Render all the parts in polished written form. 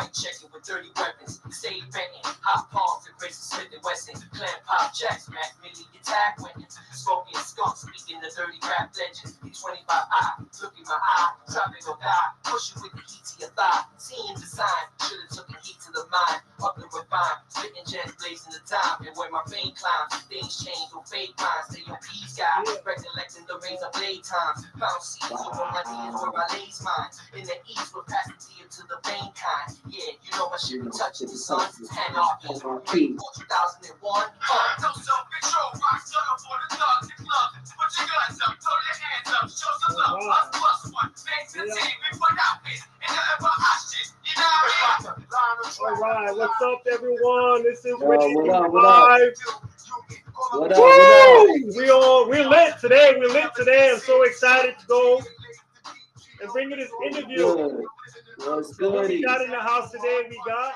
mic checking with dirty weapons. Stay banging, hot palms and Grayson Smith and Wesson. Clan pop jacks, Mac Millie attack weapons. Smoking skunk, speaking the dirty rap legends. B25 I, look in my eye, dropping or die. Push you with the heat to your thigh. Seeing the sign, should've took the heat to the mind. Up and refine, spitting jets, blazing the time. And when my vein climbs, things change with fake minds. Stay on peace, guy, recollecting the razor blade times. Found seeds over my knees where I lays mine. In the east, we're passing to the vein kind. Yeah, you know my shit be touching the sun. Anarchy, 2001. No self-control, rock shut up for the thugs and clubs. Put your guns up, throw your hands up, show some love. Us plus one, thanks to the team, we put out this. And never hostage, you know what I mean? All right, what's up, everyone? This is what Live. What up? We're lit today. We're lit today. I'm so excited to go and bring you this interview. What's good? What we got in the house today? We got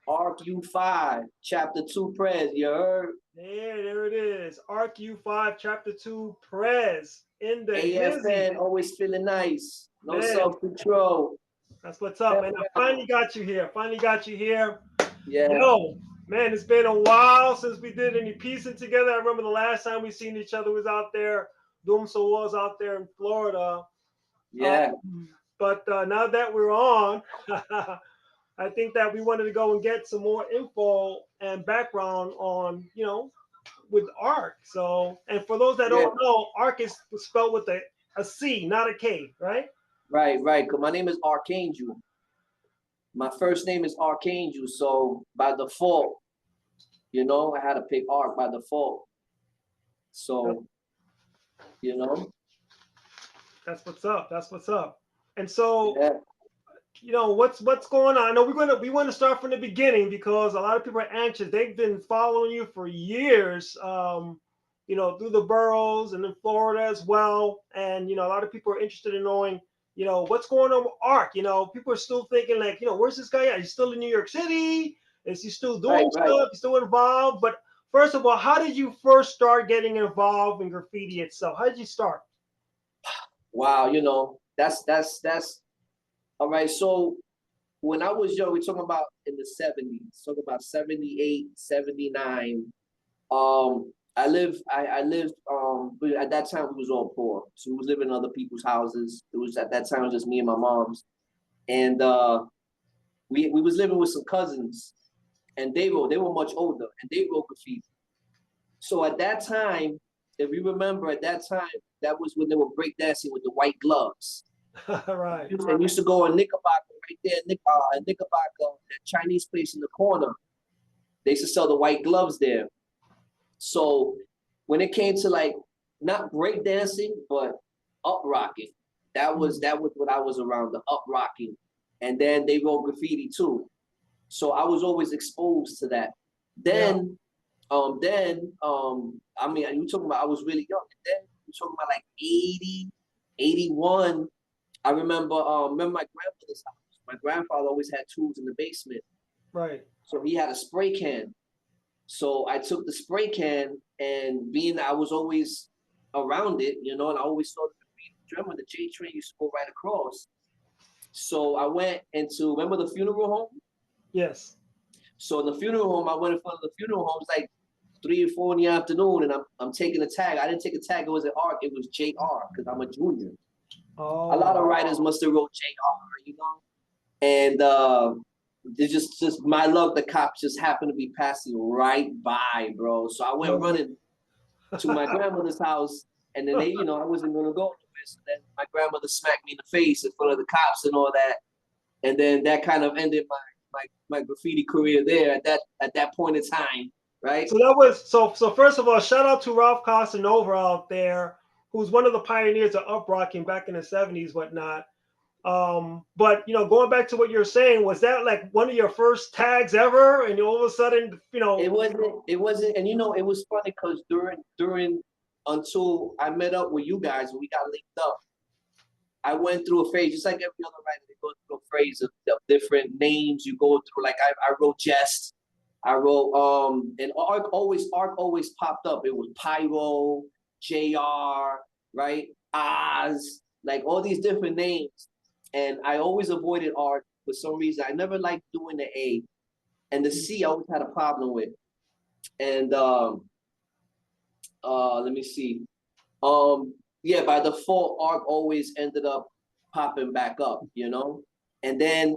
Arc U5, Chapter 2 Prez, you heard? Yeah, there it is. Arc U5, Chapter 2 Prez in the AFN, always feeling nice. No Man. self-control. That's what's up, man. I finally got you here. Yeah. Yo, man, it's been a while since we did any piecing together. I remember the last time we seen each other was out there. Doom So was out there in Florida. Yeah. But now that we're on, I think that we wanted to go and get some more info and background on, with ARC. So, and for those that don't know, ARC is spelled with a C, not a K, right? Right. Because my name is Archangel. My first name is Archangel. So by default, I had to pick ARC by default. So, That's what's up. And so, what's going on? I know we want to start from the beginning because a lot of people are anxious. They've been following you for years, through the boroughs and in Florida as well. And, a lot of people are interested in knowing, what's going on with ARC. People are still thinking like, where's this guy at? He's still in New York City. Is he still doing stuff? He's still involved? But first of all, how did you first start getting involved in graffiti itself? How did you start? Wow, that's all right. So when I was young, we're talking about in the 70s, talking about 78, 79. I lived but at that time we was all poor. So we was living in other people's houses. It was at that time it was just me and my mom's. And we was living with some cousins, and they were much older, and they wrote graffiti. So at that time, if you remember, at that time, that was when they were breakdancing with the white gloves. Right. And used to go in Knickerbocker, right there, Knickerbocker, that Chinese place in the corner. They used to sell the white gloves there. So when it came to like not breakdancing, but up rocking, that was what I was around, the up rocking. And then they wrote graffiti too. So I was always exposed to that. Then I mean, you talking about I was really young. And then you talking about like 80, 81. I remember my grandmother's house. My grandfather always had tools in the basement. Right. So he had a spray can. So I took the spray can, and being that I was always around it, and I always saw the remember the J train used to go right across. So I went into, remember the funeral home? Yes. So in the funeral home, I went in front of the funeral home. It was like 3 or 4 in the afternoon, and I'm taking a tag. I didn't take a tag. It was an ARC. It was JR because I'm a junior. Oh. A lot of writers must have wrote JR, and it's just my luck. The cops just happened to be passing right by, bro. So I went running to my grandmother's house, and then I wasn't gonna go nowhere. So then my grandmother smacked me in the face in front of the cops and all that, and then that kind of ended my graffiti career there at that point in time, right? So that was so first of all, shout out to Ralph Casanova out there, who's one of the pioneers of up rocking back in the 70s, whatnot. But going back to what you're saying, was that like one of your first tags ever? And all of a sudden, it wasn't, and it was funny because during until I met up with you guys and we got linked up, I went through a phase, just like every other writer, they go through a phase of different names you go through. Like I wrote Jest, I wrote and Arc always popped up. It was Pyro, JR, right? Oz, like all these different names. And I always avoided ARC for some reason. I never liked doing the A, and the C I always had a problem with. And let me see. Yeah, by default, arc always ended up popping back up, you know. And then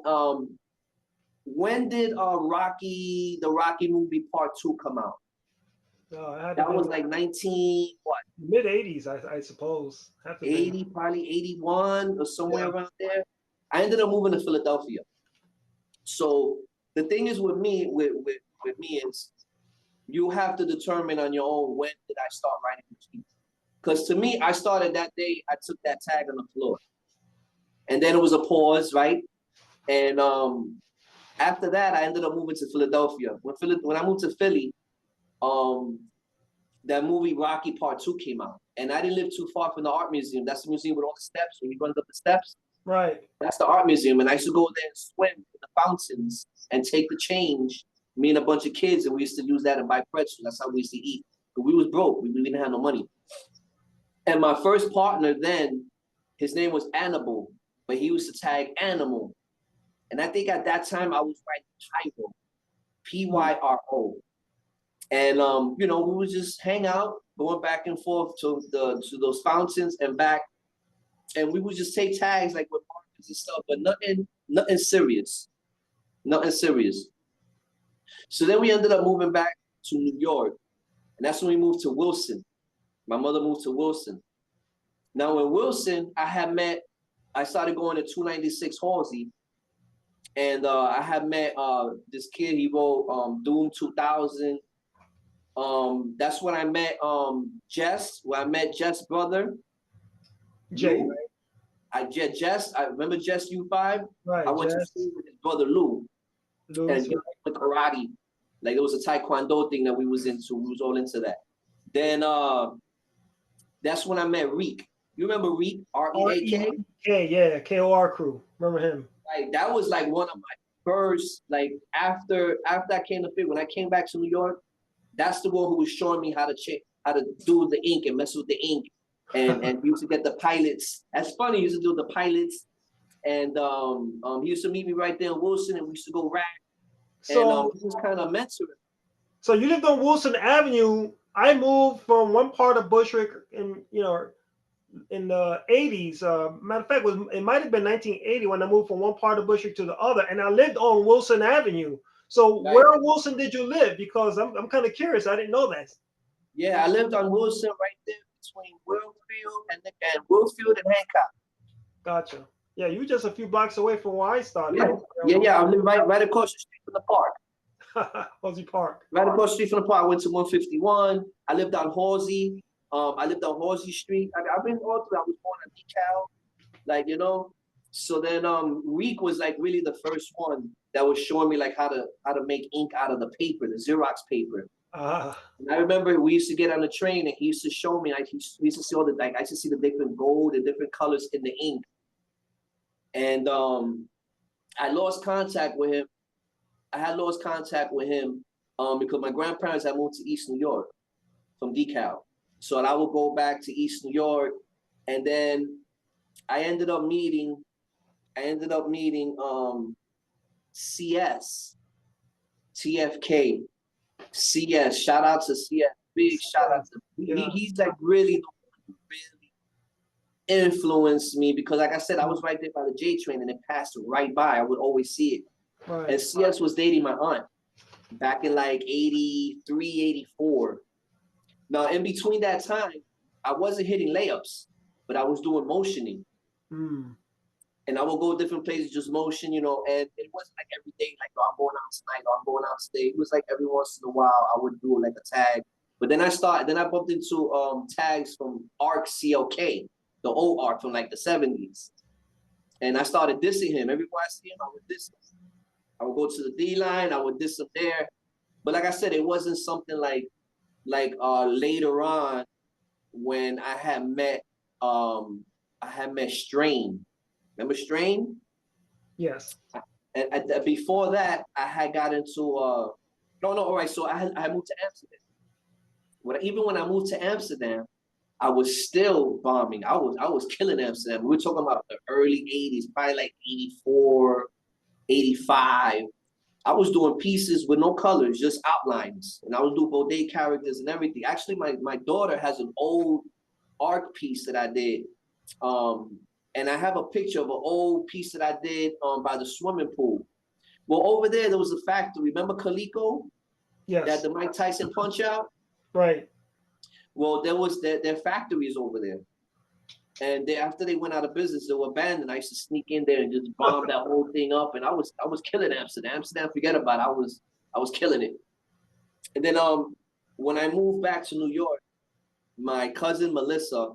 when did the Rocky movie Part 2 come out? That was like 19 what? Mid 80s, I suppose. 80, probably 81 or somewhere around there. I ended up moving to Philadelphia. So the thing is with me is you have to determine on your own when did I start writing routines. Because to me, I started that day I took that tag on the floor. And then it was a pause, right? And after that, I ended up moving to Philadelphia. When I moved to Philly, that movie Rocky Part 2 came out. And I didn't live too far from the art museum. That's the museum with all the steps. When you run up the steps, right? That's the art museum. And I used to go there and swim in the fountains and take the change. Me and a bunch of kids, and we used to use that and buy pretzels. That's how we used to eat. But we was broke. We didn't have no money. And my first partner then, his name was Annibal, but he used to tag Animal. And I think at that time I was writing Pyro, Pyro. And you know, we would just hang out, going back and forth to those fountains and back. And we would just take tags like with markers and stuff, but nothing serious. Nothing serious. So then we ended up moving back to New York. And that's when we moved to Wilson. My mother moved to Wilson. Now in Wilson, I started going to 296 Halsey. And I had met this kid, he wrote Doom 2000. That's when I met Jess, where I met Jess' brother. Jay. I remember Jess U5? Right. I went to school with his brother Lou. And he went karate. Like it was a taekwondo thing that we was into. We was all into that. Then that's when I met Reek. You remember Reek? R-E-A-K? Yeah, KOR crew. Remember him? Like that was like one of my first, like after I came to Philly, when I came back to New York, that's the one who was showing me how to do the ink and mess with the ink. And he used to get the pilots. That's funny, he used to do the pilots. And he used to meet me right there in Wilson, and we used to go rap. So and he was kind of mentoring. So you lived on Wilson Avenue. I moved from one part of Bushwick in the 80s. Matter of fact, it might have been 1980 when I moved from one part of Bushwick to the other, and I lived on Wilson Avenue. So where in Wilson did you live? Because I'm kind of curious. I didn't know that. Yeah, I lived on Wilson right there between Wilfield and Hancock. Gotcha. Yeah, you were just a few blocks away from where I started. Yeah. I lived right across the street from the park. Halsey Park. Right across the street from the park. I went to 151. I lived on Halsey. I lived on Halsey Street. I've been all through. I was born on Decal, like, you know. So then Reek was like really the first one that was showing me like how to make ink out of the paper, the Xerox paper. And I remember we used to get on the train and he used to show me, we used to see all I used to see the different gold and different colors in the ink. And I lost contact with him. Because my grandparents had moved to East New York from DeKalb. So I would go back to East New York, and then I ended up meeting CS, TFK, CS. Shout out to CS. Big shout out to him. He's like really influenced me because, like I said, I was right there by the J train and it passed right by. I would always see it. Right. And CS was dating my aunt back in like 83, 84. Now, in between that time, I wasn't hitting layups, but I was doing motioning. And I would go different places, just motion, you know, and it wasn't like every day, like, oh, I'm going out tonight, or I'm going out today. It was like every once in a while, I would do like a tag. But then I bumped into tags from ARC CLK, the old ARC from like the 70s. And I started dissing him. Everywhere I see him, I would diss him. I would go to the D line, I would diss him there. But like I said, it wasn't something like later on when I had met Strain. Remember Strain? Yes. And before that, I had got into all right. So I moved to Amsterdam. Even when I moved to Amsterdam, I was still bombing. I was killing Amsterdam. We were talking about the early 80s, probably like 84, 85. I was doing pieces with no colors, just outlines. And I would do bodega characters and everything. Actually, my daughter has an old art piece that I did. And I have a picture of an old piece that I did by the swimming pool. Well, over there was a factory. Remember Coleco? Yes. That the Mike Tyson punch out? Right. Well, there was their factories over there. And after they went out of business, they were abandoned. I used to sneak in there and just bomb that whole thing up. And I was killing Amsterdam. Amsterdam, forget about it. I was killing it. And then when I moved back to New York, my cousin Melissa,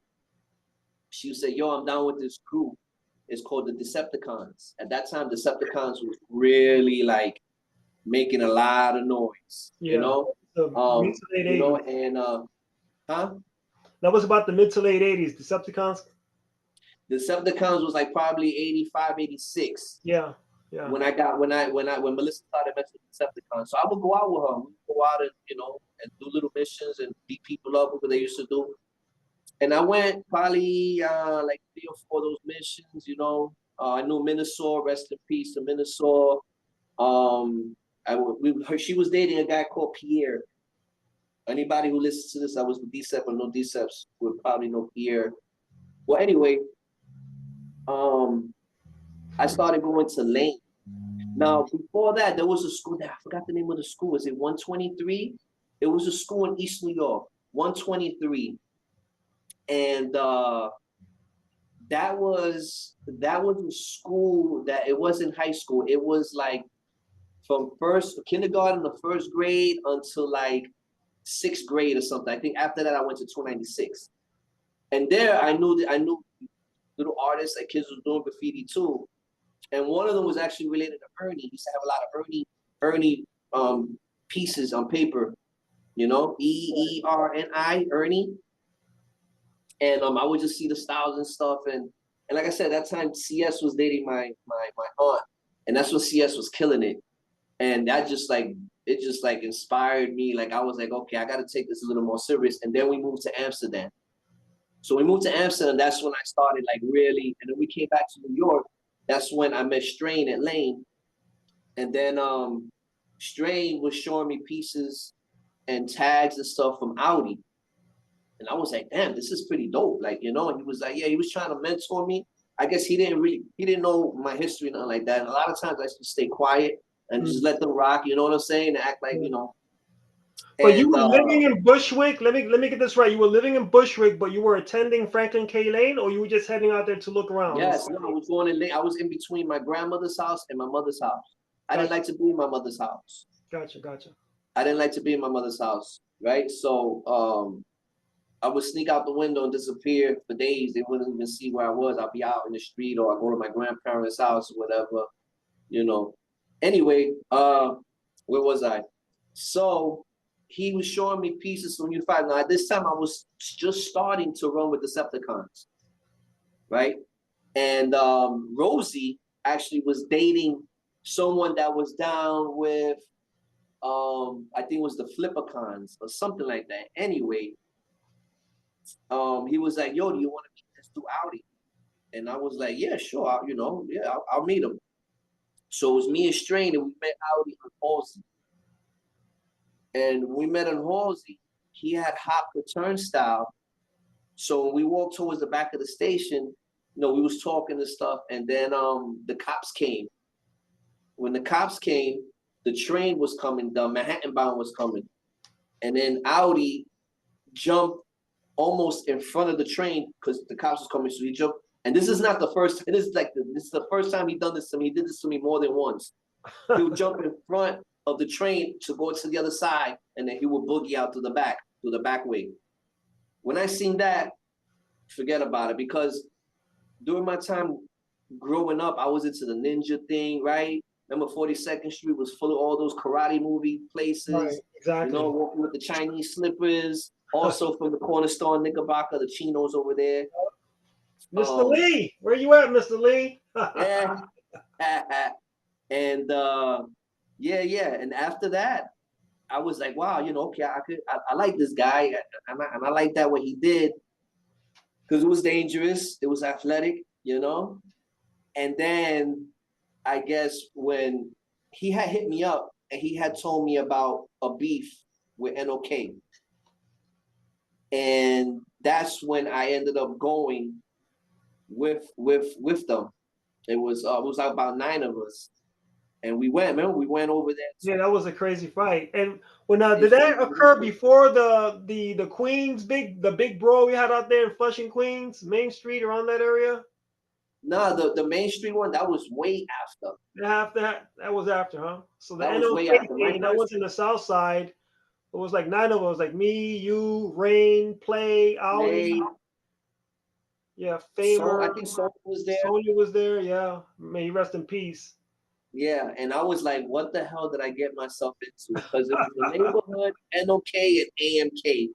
she said, "Yo, I'm down with this group. It's called the Decepticons." At that time, Decepticons was really like making a lot of noise. Yeah. You know, mid to late 80s. You know, and that was about the mid to late 80s. Decepticons. Decepticons was like probably 85, 86. Yeah. Yeah. When Melissa started messing with Decepticons. So I would go out with her. We'd go out and, you know, and do little missions and beat people up, what they used to do. And I went probably like 3 or 4 of those missions, you know. I knew Minnesota, rest in peace to Minnesota. She was dating a guy called Pierre. Anybody who listens to this, I was with Decep or no Deceps would probably know Pierre. Well, anyway, I started going to Lane. Now, before that, there was a school that I forgot the name of the school. Was it 123? It was a school in East New York, 123. And that was a school that it wasn't high school. It was like from kindergarten to first grade until like 6th grade or something. I think after that I went to 296. And there I knew little artists, like kids was doing graffiti too. And one of them was actually related to Ernie. He used to have a lot of Ernie pieces on paper, you know, ERNI, Ernie. And I would just see the styles and stuff. And like I said, that time CS was dating my aunt. And that's when CS was killing it. And that just like, it just like inspired me. Like I was like, okay, I got to take this a little more serious. And then we moved to Amsterdam. So we moved to Amsterdam. That's when I started like really, and then we came back to New York. That's when I met Strain at Lane. And then Strain was showing me pieces and tags and stuff from Audi. And I was like, damn, this is pretty dope. Like, you know, and he was like, yeah, he was trying to mentor me. I guess he didn't know my history, nothing like that. And a lot of times I used to stay quiet and just let them rock, you know what I'm saying? And act like, you know. But you were living in Bushwick. Let me get this right. You were living in Bushwick, but you were attending Franklin K. Lane, or you were just heading out there to look around? Yes, no, I was going in Lane. I was in between my grandmother's house and my mother's house. I didn't like to be in my mother's house. Gotcha. I didn't like to be in my mother's house, right? So I would sneak out the window and disappear for days. They wouldn't even see where I was. I'd be out in the street, or I'd go to my grandparents' house or whatever, you know. Anyway, where was I? So he was showing me pieces from U5. Now, at this time, I was just starting to run with Decepticons, right? And Rosie actually was dating someone that was down with, I think it was the Flippercons or something like that. Anyway, he was like, yo, do you want to meet this dude Audi? And I was like, yeah, sure. I'll meet him. So it was me and Strain, and we met Audi on Halsey. And we met on Halsey. He had hopped the turnstile. So when we walked towards the back of the station, you know, we was talking and stuff. And then the cops came. When the cops came, the train was coming, the Manhattan bound was coming. And then Audi jumped almost in front of the train because the cops was coming. So he jumped. And this is not the first, this is the first time he done this to me. He did this to me more than once. He would jump in front of the train to go to the other side, and then he would boogie out to the back way. When I seen that, forget about it, because during my time growing up, I was into the ninja thing, right? Remember 42nd Street was full of all those karate movie places. Right, exactly. You know, walking with the Chinese slippers. Also from the corner store in Knickerbocker, the chinos over there. Mr. Lee, where you at, Mr. Lee? Yeah. And yeah. And after that, I was like, wow, you know, okay, I like this guy, and I like that what he did, because it was dangerous, it was athletic, you know. And then I guess when he had hit me up and he had told me about a beef with NOK. And that's when I ended up going with them. It was about 9 of us. And we went, remember, we went over there. Yeah, that was a crazy fight. And when did that occur before the Queens the big brawl we had out there in Flushing, Queens, Main Street, around that area? No, the Main Street one, that was way after. That was after, huh? So the That was way NOK after. thing, that was in the South Side. It was like 9 of us, like me, you, Rain, Play, Ali. Yeah, Famer. I think Sonya was there. Sonya was there, yeah. May he rest in peace. Yeah, and I was like, what the hell did I get myself into? Because it was the neighborhood, NOK, and AMK.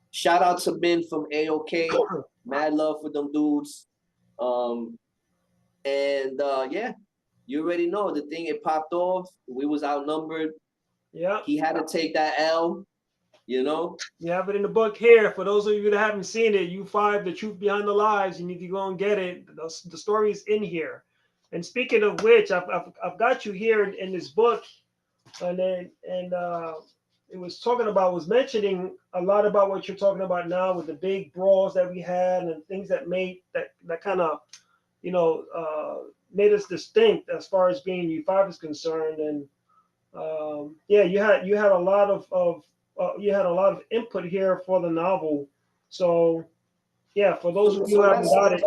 Shout out to Ben from AOK. Mad love for them dudes. Yeah, you already know the thing, it popped off. We was outnumbered. Yeah. He had to take that L, you know? You have it in the book here. For those of you that haven't seen it, U5, The Truth Behind the Lies, you need to go and get it. The story is in here. And speaking of which, I've got you here in this book. And it was mentioning a lot about what you're talking about now with the big brawls that we had and things that kind of, made us distinct as far as being U5 is concerned. And you had a lot of input here for the novel. So yeah, for those of you who haven't got it,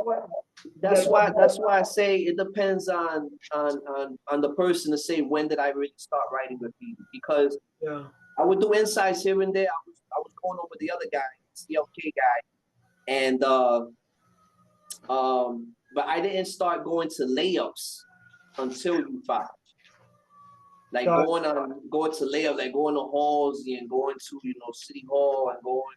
that's why I say it depends on the person to say when did I really start writing graffiti, because I would do insights here and there. I was going over the other guy, CLK guy, and but I didn't start going to layups until U5. Like going to layups, like going to Halsey and going to City Hall and going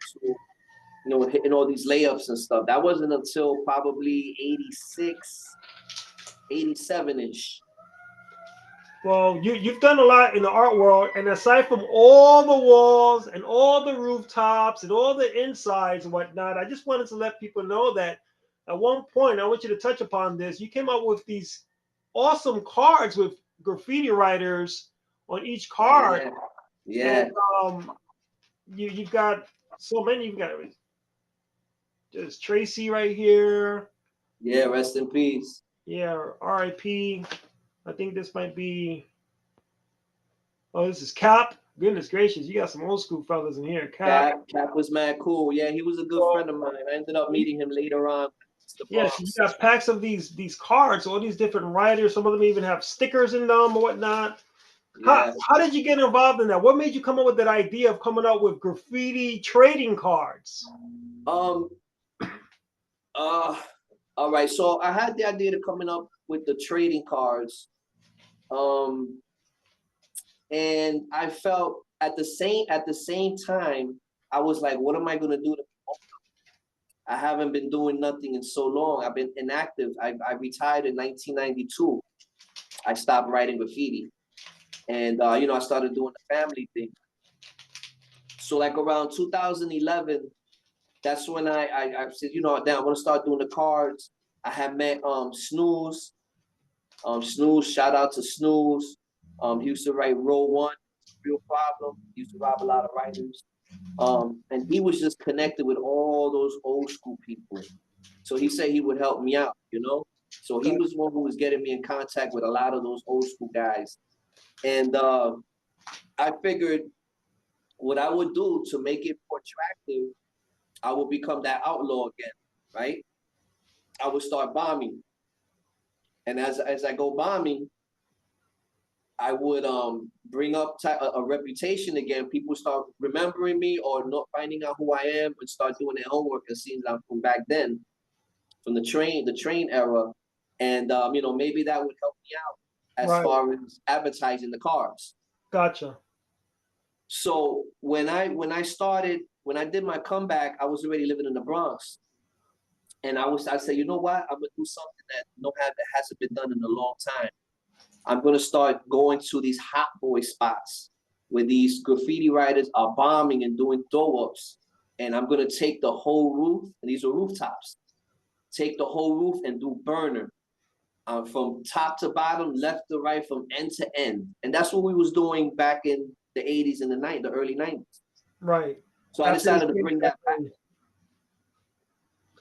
to hitting all these layups and stuff. That wasn't until probably 86, 87-ish. Well, you've done a lot in the art world, and aside from all the walls and all the rooftops and all the insides and whatnot, I just wanted to let people know that at one point, I want you to touch upon this. You came up with these awesome cards with graffiti writers on each card. Yeah. And, you've got so many. You've got there's Tracy right here. Yeah, rest in peace. Yeah, R.I.P. I think this might be. Oh, this is Cap. Goodness gracious, you got some old school fellas in here. Cap was mad cool. Yeah, he was a good friend of mine. I ended up meeting him later on. Yeah, so you got packs of these cards, all these different writers. Some of them even have stickers in them or whatnot. Yeah. How did you get involved in that? What made you come up with that idea of coming up with graffiti trading cards? All right. So I had the idea of coming up with the trading cards. And I felt at the same time, I was like, what am I gonna do to I haven't been doing nothing in so long. I've been inactive. I retired in 1992. I stopped writing graffiti. And, I started doing the family thing. So like around 2011, that's when I said, damn, I'm going to start doing the cards. I had met Snooze. Snooze, shout out to Snooze. He used to write Row 1, Real Problem. He used to rob a lot of writers. And he was just connected with all those old school people. So he said he would help me out, So he was one who was getting me in contact with a lot of those old school guys. And I figured what I would do to make it more attractive, I would become that outlaw again, right? I would start bombing. And as I go bombing, I would bring up a reputation again. People start remembering me or not finding out who I am and start doing their homework and seeing that I'm from back then, from the train era. And, maybe that would help me out as far as advertising the cars. Gotcha. So when I did my comeback, I was already living in the Bronx. And I said, you know what? I'm gonna do something that hasn't been done in a long time. I'm gonna start going to these hot boy spots where these graffiti writers are bombing and doing throw-ups. And I'm gonna take the whole roof, and these are rooftops, take the whole roof and do burner. from top to bottom, left to right, from end to end. And that's what we was doing back in the 80s and the early 90s. Right. So I decided to bring that back.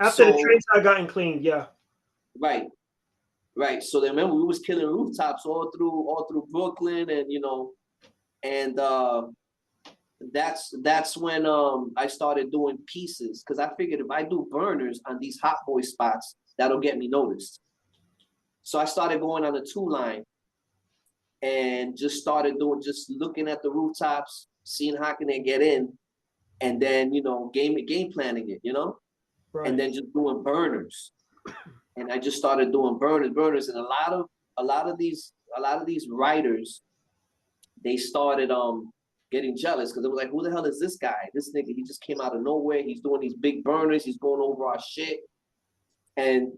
After the trains had gotten cleaned, yeah. Right. Right. So then remember we was killing rooftops all through Brooklyn, and you know, and that's when I started doing pieces, because I figured if I do burners on these hot boy spots, that'll get me noticed. So I started going on the 2 line and just looking at the rooftops, seeing how can they get in, and then, you know, game planning it, you know, right. And then just doing burners. And I just started doing burners, and a lot of these writers, they started getting jealous, because they were like, who the hell is this guy? This nigga, he just came out of nowhere. He's doing these big burners. He's going over our shit. And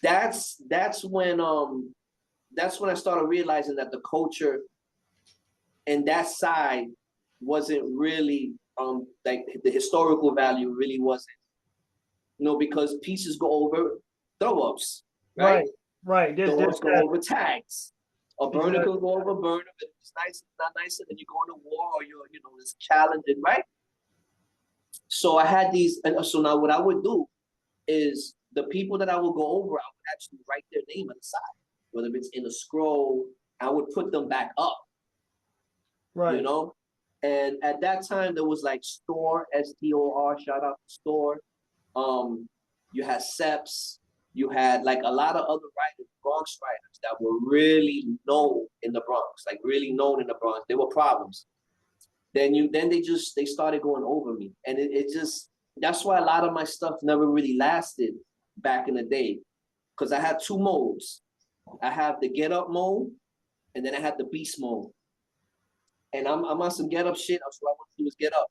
that's when I started realizing that the culture and that side wasn't really like the historical value really wasn't, you know, because pieces go over throw-ups, right? Right. Throw-ups go over tags. A burner could go over a burner, but it's nice, it's not nice, and then you go into war, or you know, it's challenging, right? So I had these, and so now what I would do is the people that I would go over, I would actually write their name on the side, whether it's in a scroll, I would put them back up, right? You know, and at that time there was like Store, STOR, shout out to Store. You had Seps, you had like a lot of other writers, Bronx writers that were really known in the Bronx, like really known in the Bronx. They were problems. Then they started going over me, and it just, that's why a lot of my stuff never really lasted back in the day, because I had 2 modes. I have the get up mode, and then I had the beast mode. And I'm on some get up shit. That's what I want to do is get up.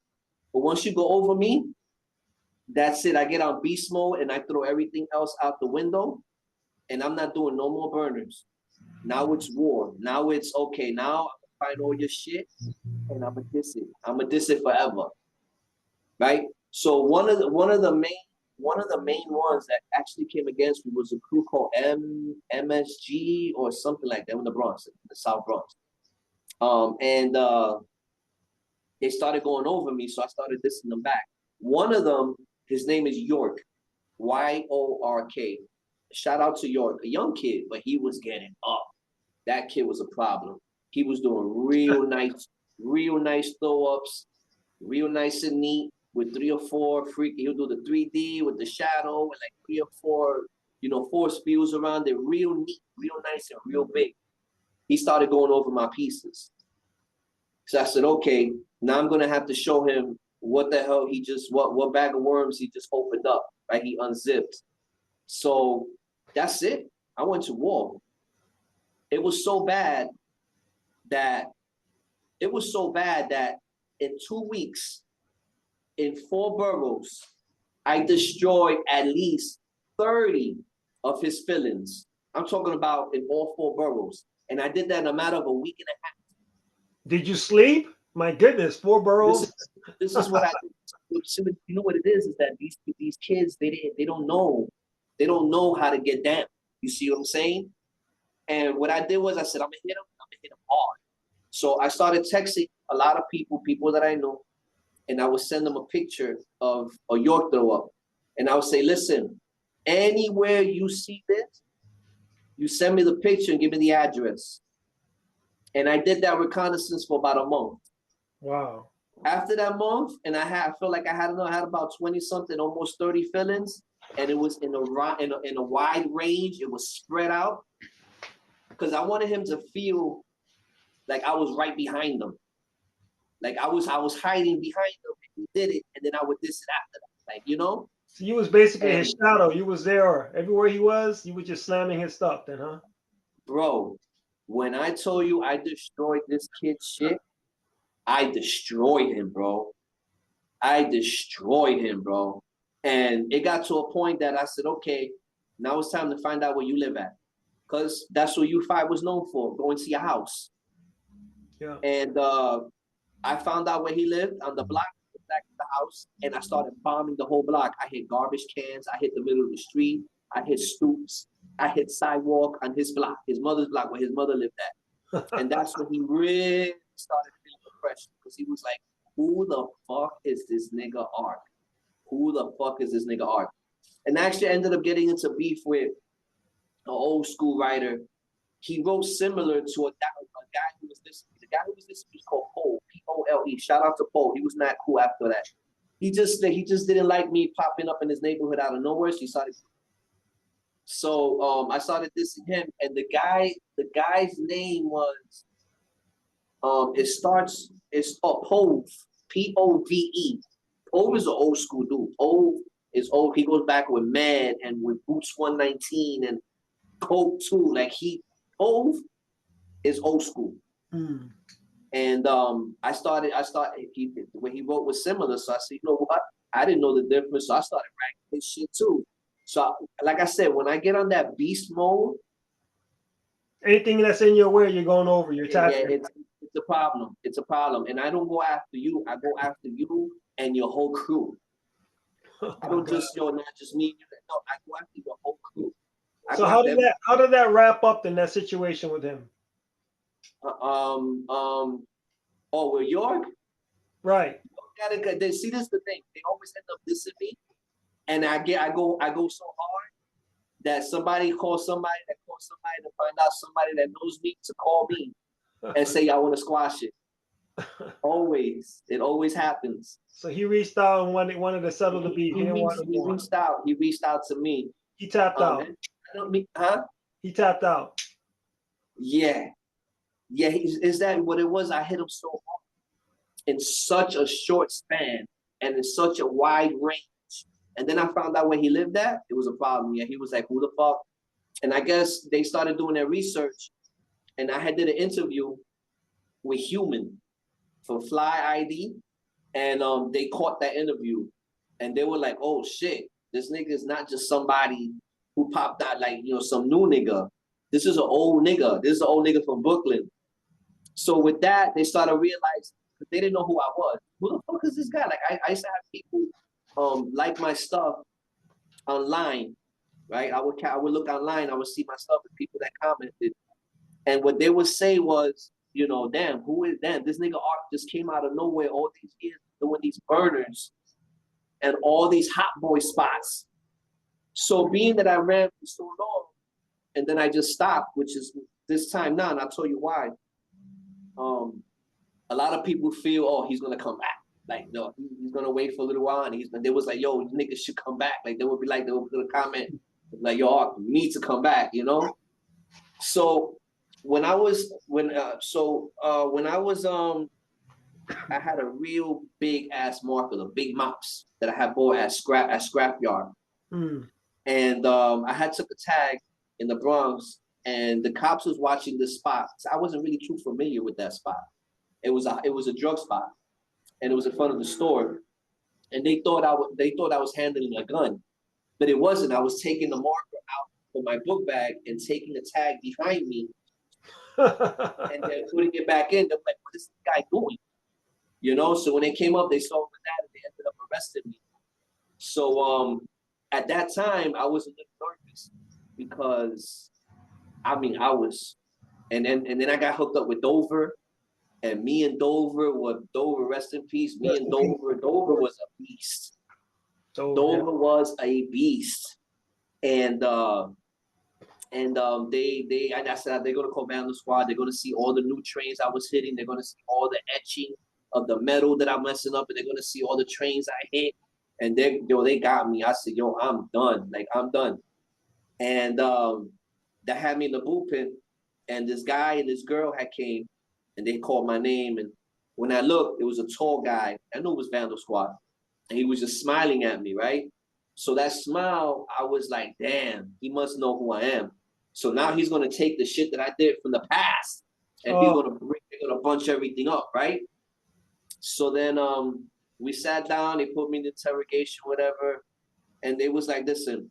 But once you go over me, that's it. I get on beast mode and I throw everything else out the window, and I'm not doing no more burners. Now it's war. Now it's okay. Now I'm gonna find all your shit and I'm gonna diss it. I'm gonna diss it forever. Right? So one of the main ones that actually came against me was a crew called MSG or something like that in the Bronx, in the South Bronx. They started going over me, so I started dissing them back. One of them, his name is York, YORK. Shout out to York, a young kid, but he was getting up. That kid was a problem. He was doing real nice throw-ups, real nice and neat with 3 or 4 freaky. He'll do the 3D with the shadow and like 3 or 4, you know, force spews around it, real neat, real nice, and real big. He started going over my pieces. So I said, okay, now I'm gonna have to show him what the hell what bag of worms he just opened up, right? He unzipped. So that's it. I went to war. It was so bad that in 2 weeks, in 4 boroughs, I destroyed at least 30 of his fillings. I'm talking about in all 4 boroughs. And I did that in a matter of a week and a half. Did you sleep? My goodness, 4 boroughs. This is what I did. You know what it is that these kids, they don't know how to get down. You see what I'm saying? And what I did was I said, I'm gonna hit him hard. So I started texting a lot of people that I know, and I would send them a picture of a York throw up. And I would say, listen, anywhere you see this, you send me the picture and give me the address. And I did that reconnaissance for about a month. Wow. After that month, and I felt like I had about 20 something, almost 30 fillings, and it was in a wide range. It was spread out because I wanted him to feel like I was right behind him, like I was hiding behind him. And he did it, and then I would diss it after that, like, you know. So you was basically his shadow. You was there everywhere he was. You were just slamming his stuff, then, huh? Bro, when I told you I destroyed this kid's shit, I destroyed him, bro. I destroyed him, bro. And it got to a point that I said, okay, now it's time to find out where you live at. Because that's what U5 was known for, going to your house. Yeah. And I found out where he lived on the block, back of the house, and I started bombing the whole block. I hit garbage cans. I hit the middle of the street. I hit stoops. I hit sidewalk on his block, his mother's block, where his mother lived at. And that's when he really started feeling the pressure, because he was like, who the fuck is this nigga Ark? Who the fuck is this nigga Ark? And actually ended up getting into beef with an old school writer. He wrote similar to a guy who was listening. The guy who was listening was called Pole, P-O-L-E. Shout out to Pole. He was not cool after that. He just didn't like me popping up in his neighborhood out of nowhere. So I started dissing him, and the guy's name was it's Pove, P-O-V-E. Pove is an old school dude. Pove is old. He goes back with Mad and with Boots 119 and Coke 2. Like Pove is old school. Mm. And I started when he wrote was similar. So I said, you know what? I didn't know the difference. So I started writing his shit too. So like I said, when I get on that beast mode, anything that's in your way, you're going over. You're tapping. Yeah, it's a problem. It's a problem. And I don't go after you. I go after you and your whole crew. I don't just not just me. No, I go after your whole crew. So how did that wrap up in that situation with him? With York? Right. They see, this is the thing. They always end up dissing me. And I go so hard that somebody calls somebody to find out somebody that knows me to call me and say, I want to squash it. Always. It always happens. So he reached out and wanted to settle the beef. He reached out to me. He tapped out. He tapped out. Yeah. Yeah, is that what it was? I hit him so hard in such a short span and in such a wide range. And then I found out where he lived at. It was a problem. Yeah, he was like, who the fuck? And I guess they started doing their research. And I did an interview with Human for Fly ID. And they caught that interview. And they were like, oh, shit. This nigga is not just somebody who popped out like, some new nigga. This is an old nigga. This is an old nigga from Brooklyn. So with that, they started realizing, because they didn't know who I was. Who the fuck is this guy? Like, I used to have people like my stuff online, right? I would look online, I would see my stuff and people that commented. And what they would say was, damn, this nigga Ark just came out of nowhere all these years doing these burners and all these hot boy spots. So being that I ran for so long, and then I just stopped, which is this time now, and I'll tell you why. A lot of people feel, oh, he's gonna come back. Like, no, he's gonna wait for a little while, and they was like, yo, niggas should come back. Like, they would put a comment like, yo, Ark, you need to come back, So when I had a real big ass marker, the big mops that I had bought at scrapyard. Mm. And I had took a tag in the Bronx, and the cops was watching this spot. So I wasn't really too familiar with that spot. It was a drug spot, and it was in front of the store. And they thought I was handling a gun, but it wasn't. I was taking the marker out of my book bag and taking the tag behind me, and then putting it back in. They're like, what is this guy doing? So when they came up, they saw with that, and they ended up arresting me. So at that time, I was a little nervous because, I was, and then I got hooked up with Dover, and me and Dover, rest in peace. Me and Dover was a beast. Dover was a beast, and I said they're gonna call Vandal Squad. They're gonna see all the new trains I was hitting. They're gonna see all the etching of the metal that I'm messing up, and they're gonna see all the trains I hit. And they got me. I said, yo, I'm done. Like, I'm done. And that had me in the bullpen. And this guy and this girl had came, and they called my name. And when I looked, it was a tall guy. I knew it was Vandal Squad. And he was just smiling at me, right? So that smile, I was like, damn, he must know who I am. So now he's gonna take the shit that I did from the past, and they're gonna bunch everything up, right? So then we sat down, they put me in interrogation, whatever, and they was like, listen,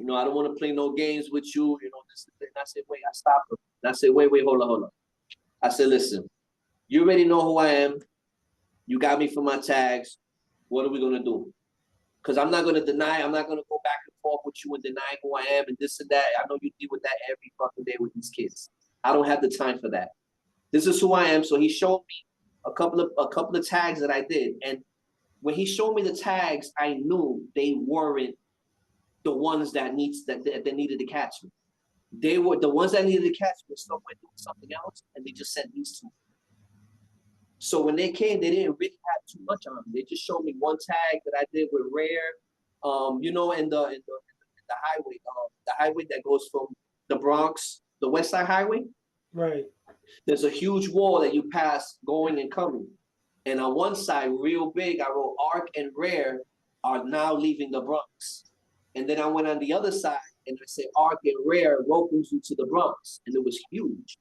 I don't want to play no games with you, this and that. And I said, wait, I stopped him. And I said, wait, hold on. I said, listen, you already know who I am. You got me for my tags. What are we gonna do? Because I'm not gonna deny, I'm not gonna go back and forth with you and deny who I am and this and that. I know you deal with that every fucking day with these kids. I don't have the time for that. This is who I am. So he showed me a couple of tags that I did. And when he showed me the tags, I knew they weren't the ones that needed to catch me. They were the ones that needed to catch me somewhere doing something else, and they just sent these two. So when they came, they didn't really have too much on me. They just showed me one tag that I did with Rare, you know, in the highway that goes from the Bronx, the West Side Highway. Right. There's a huge wall that you pass going and coming. And on one side, real big, I wrote Arc and Rare are now leaving the Bronx. And then I went on the other side and I said Arc and Rare welcomes you to the Bronx. And it was huge.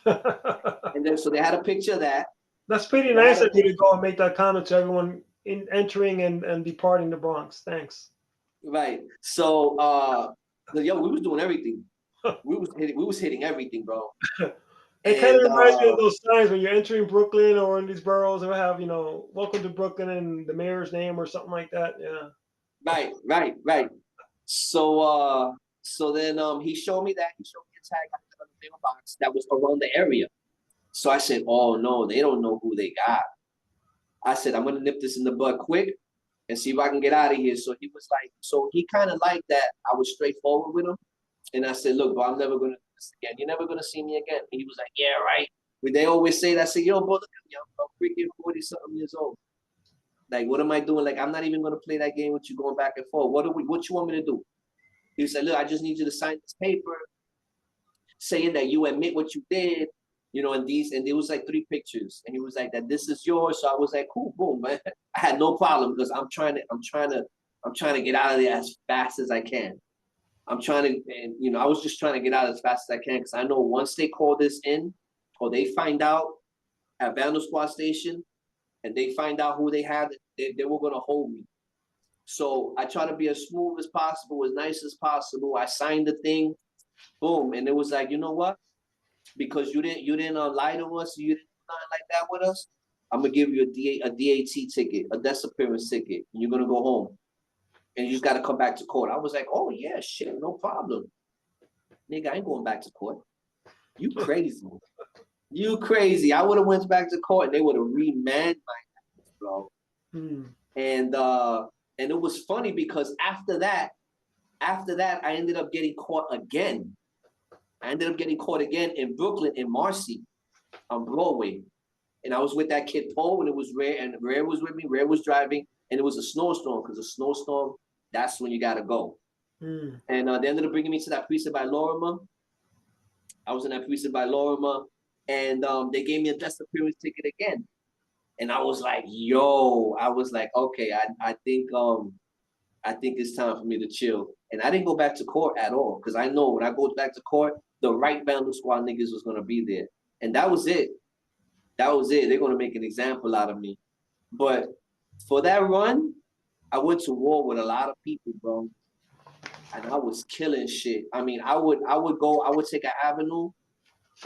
And then so they had a picture of that. That's pretty nice of you to go and make that comment to everyone entering and departing the Bronx. Thanks. Right. So yo, we was doing everything. We was hitting everything, bro. It kind of reminds me of those signs when you're entering Brooklyn or in these boroughs and have, you know, welcome to Brooklyn and the mayor's name or something like that. Yeah. Right. So then he showed me that. He showed me a tag on the paper box that was around the area. So I said, oh no, they don't know who they got. I said, I'm gonna nip this in the bud quick and see if I can get out of here. So he was like, so he kind of liked that I was straightforward with him. And I said, look, bro, I'm never gonna do this again. You're never gonna see me again. And he was like, yeah, right. When they always say that, I said, yo, bro, look at me, I'm freaking 40-something years old. Like, what am I doing? Like, I'm not even gonna play that game with you going back and forth. What you want me to do? He said, look, I just need you to sign this paper saying that you admit what you did. You know, and there was like 3 pictures, and he was like that this is yours. So I was like, cool, boom, man. I had no problem because I'm trying to get out of there as fast as I can. I'm trying to, and you know, I was just trying to get out as fast as I can because I know once they call this in or they find out at Vandal Squad Station and they find out who they have, they were gonna hold me. So I try to be as smooth as possible, as nice as possible. I signed the thing, boom, and it was like, you know what? Because you didn't lie to us, you didn't do nothing like that with us, I'm gonna give you a DAT ticket, a disappearance ticket, and you're gonna go home. And you just gotta come back to court. I was like, oh yeah, shit, no problem. Nigga, I ain't going back to court. You crazy. You crazy. I would have went back to court and they would have remanded my ass, bro. And it was funny because after that, I ended up getting caught again. I ended up getting caught again in Brooklyn, in Marcy, on Broadway. And I was with that kid, Paul, and it was Rare, and Rare was with me. Rare was driving, and it was a snowstorm, because a snowstorm, that's when you got to go. And they ended up bringing me to that precinct by Lorimer. I was in that precinct by Lorimer, and they gave me a disappearance ticket again. And I was like, yo, okay, I think it's time for me to chill. And I didn't go back to court at all, because I know when I go back to court, the right Vandal Squad niggas was gonna be there. And that was it. That was it. They're gonna make an example out of me. But for that run, I went to war with a lot of people, bro. And I was killing shit. I mean, I would take an avenue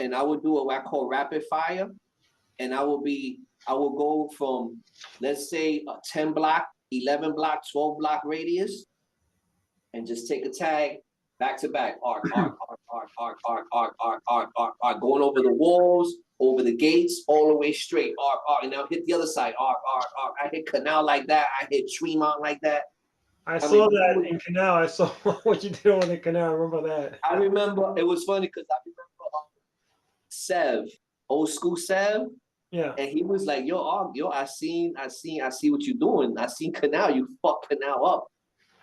and I would do what I call rapid fire. And I would go from, let's say, a 10 block, 11 block, 12 block radius, and just take a tag back to back, arc, going over the walls, over the gates, all the way straight, arc, and I'll hit the other side, arc. I hit Canal like that. I hit Tremont like that. I saw that in Canal. I saw what you did on the Canal. I remember that. I remember, it was funny because I remember Sev, old school Sev. Yeah. And he was like, yo, I see what you're doing. I seen Canal, you fuck Canal up.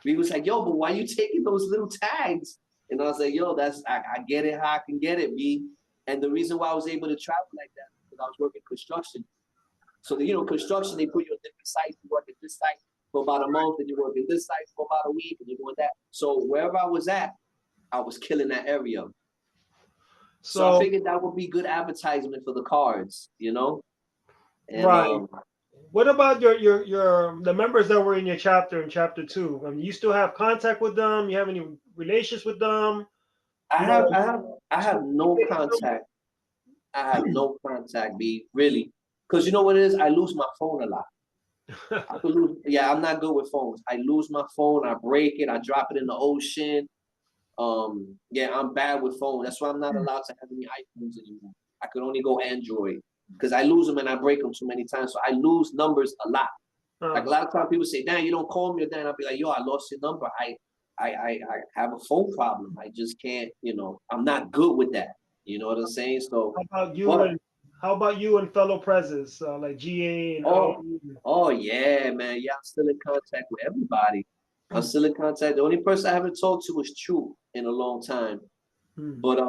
He was like, yo, but why you taking those little tags? And I was like, yo, I get it how I can get it, B. And the reason why I was able to travel like that is because I was working construction. So, construction, they put you on different sites. You work at this site for about a month, and you work at this site for about a week, and you're doing that. So wherever I was at, I was killing that area. So I figured that would be good advertisement for the cards, And, right. What about the members that were in your chapter in chapter 2? I mean, you still have contact with them? You have any relations with them? I have no contact. I have no contact, B, really. Because you know what it is? I lose my phone a lot. I could lose, yeah, I'm not good with phones. I lose my phone, I break it, I drop it in the ocean. Yeah, I'm bad with phones. That's why I'm not allowed to have any iPhones anymore. I could only go Android because I lose them and I break them too many times. So I lose numbers a lot. Like a lot of times people say, "Dan, you don't call me," or "Dan," I'll be like, "Yo, I lost your number. I have a phone problem. I just can't, you know, I'm not good with that." You know what I'm saying? So, How about you but and how about you and fellow presidents like GA and oh, Audi? oh yeah, man. Yeah, I'm still in contact with everybody. I'm still in contact. The only person I haven't talked to was True in a long time. But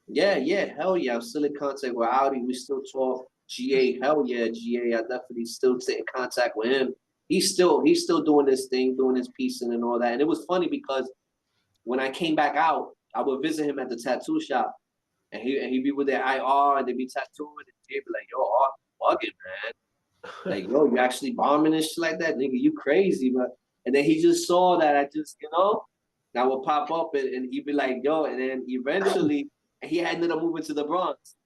yeah, hell yeah, I'm still in contact with Audi. We still talk. GA, hell yeah, GA. I definitely still stay in contact with him. He's still doing this thing, doing his piecing and all that. And it was funny because when I came back out, I would visit him at the tattoo shop, and he'd be with their IR and they'd be tattooing, and he'd be like, "Yo, R, bugging, man. Like, yo, you actually bombing and shit like that, nigga? You crazy?" But and then he just saw that I just, you know, I would pop up and he'd be like, "Yo," and then eventually he ended up moving to the Bronx.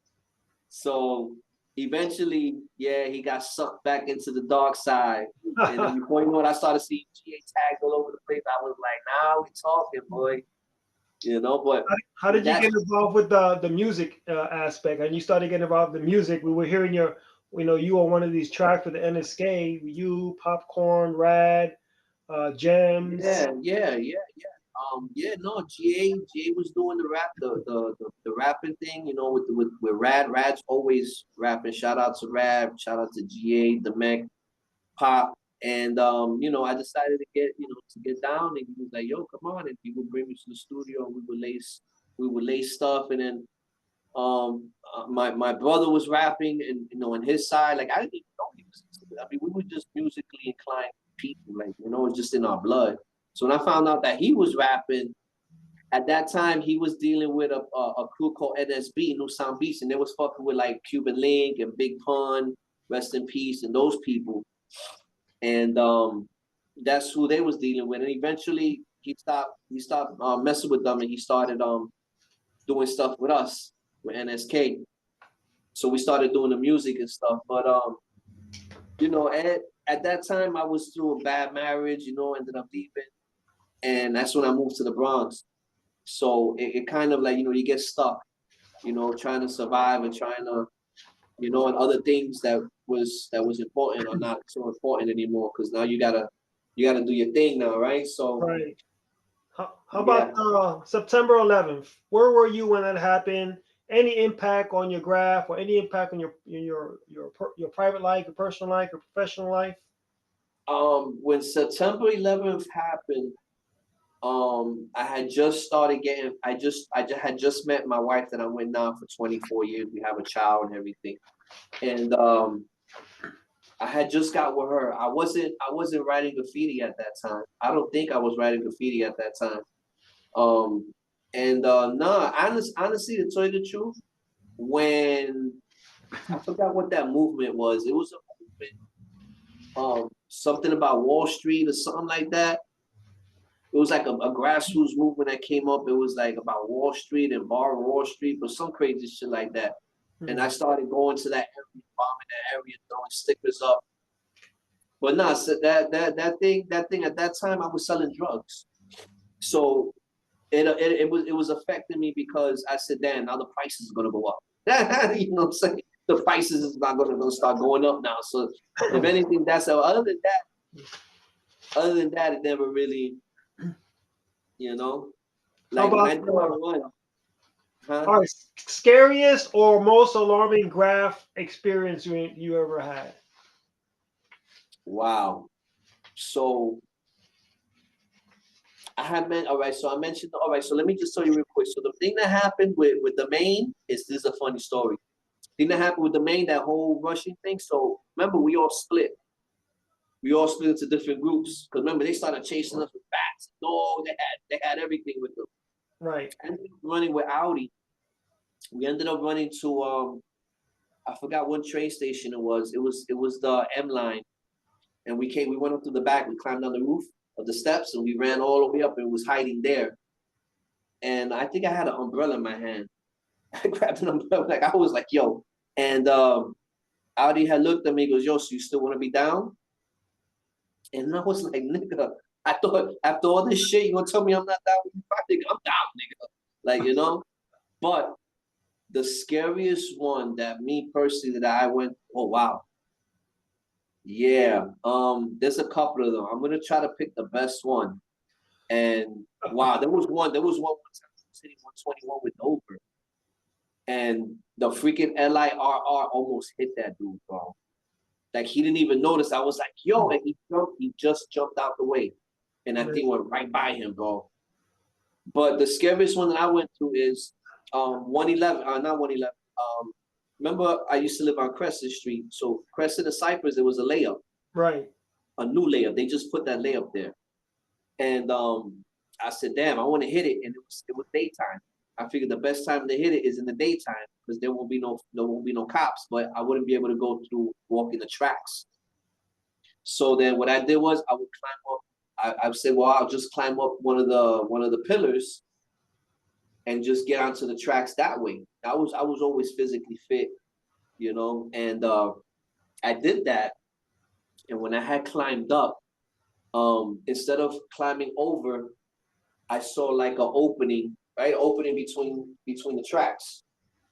So eventually, yeah, he got sucked back into the dark side. And then before you know it, I started seeing GA tags all over the place. I was like, "Nah, we talking, boy." You know, but How did you get involved with the music aspect? And you started getting involved with the music. We were hearing your, you know, you on one of these tracks for the NSK. You, Popcorn, Rad, Gems. Yeah, no, GA was doing the rap, the rapping thing, you know, with Rad. Rad's always rapping. Shout out to Rad, shout out to GA, the Mech, Pop. And you know, I decided to get down, and he was like, "Yo, come on," and he would bring me to the studio and we would lace stuff. And then my brother was rapping, and you know, on his side, like I didn't even know he was. I mean, we were just musically inclined people, like, you know, it's just in our blood. So when I found out that he was rapping, at that time he was dealing with a crew called NSB, New Sound Beats, and they was fucking with like Cuban Link and Big Pun, rest in peace, and those people. And that's who they was dealing with. And eventually he stopped messing with them, and he started doing stuff with us with NSK. So we started doing the music and stuff. But you know, at that time I was through a bad marriage, you know, ended up leaving. And that's when I moved to the Bronx. So it kind of like, you know, you get stuck, you know, trying to survive and trying to, you know, and other things that was important are not so important anymore, because now you gotta do your thing now, right? So Right. How about September 11th? Where were you when that happened? Any impact on your graph, or any impact on your private life, your personal life, your professional life? When September 11th happened, I had just started getting, I had just met my wife that I'm with now for 24 years. We have a child and everything. And I had just got with her. I wasn't writing graffiti at that time. I don't think I was writing graffiti at that time. Honestly, to tell you the truth, when I forgot what that movement was, it was a movement, something about Wall Street or something like that. It was like a grassroots movement that came up. It was like about Wall Street and borrow Wall Street, but some crazy shit like that. And I started going to that area, bombing that area, throwing stickers up. But no, so that thing at that time I was selling drugs. So it was affecting me, because I said, "Damn, now the prices are gonna go up." You know what I'm saying? The prices is not gonna start going up now. So if anything, that's how. Other than that, it never really, you know. Like when I do a run. Huh? All right, scariest or most alarming graph experience you ever had? Wow. So all right, so I mentioned, all right, so let me just tell you real quick. So the thing that happened with the main this is a funny story. The thing that happened with the main, that whole rushing thing. So remember, we all split. We all split into different groups. Because remember, they started chasing us with bats. No, they had everything with them. Right. And running with Audi. We ended up running to I forgot what train station it was. It was the M line. And we went up to the back, we climbed on the roof of the steps, and we ran all the way up and was hiding there. And I think I had an umbrella in my hand. I grabbed an umbrella, like I was like, "Yo." And Audi had looked at me, goes, "Yo, so you still want to be down?" And I was like, nigga, I thought after all this shit, you gonna tell me I'm not down with U5? Nigga, I'm down, nigga. Like, you know? But the scariest one that me personally that I went, oh wow. Yeah. There's a couple of them. I'm gonna try to pick the best one. And wow, there was one time I was hitting 121 with Dover. And the freaking LIRR almost hit that dude, bro. Like he didn't even notice. I was like, yo, and he just jumped out the way. And that thing went right by him, bro. But the scariest one that I went through is 111, not 111. Remember I used to live on Crescent Street. So Crescent and Cypress, there was a layup. Right. A new layup. They just put that layup there. And I said, damn, I want to hit it. And it was daytime. I figured the best time to hit it is in the daytime because there won't be no cops, but I wouldn't be able to go through walking the tracks. So then what I did was I would climb up. I said, well, I'll just climb up one of the pillars and just get onto the tracks that way. I was always physically fit, you know, and I did that. And when I had climbed up, instead of climbing over, I saw like an opening, right? Opening between the tracks.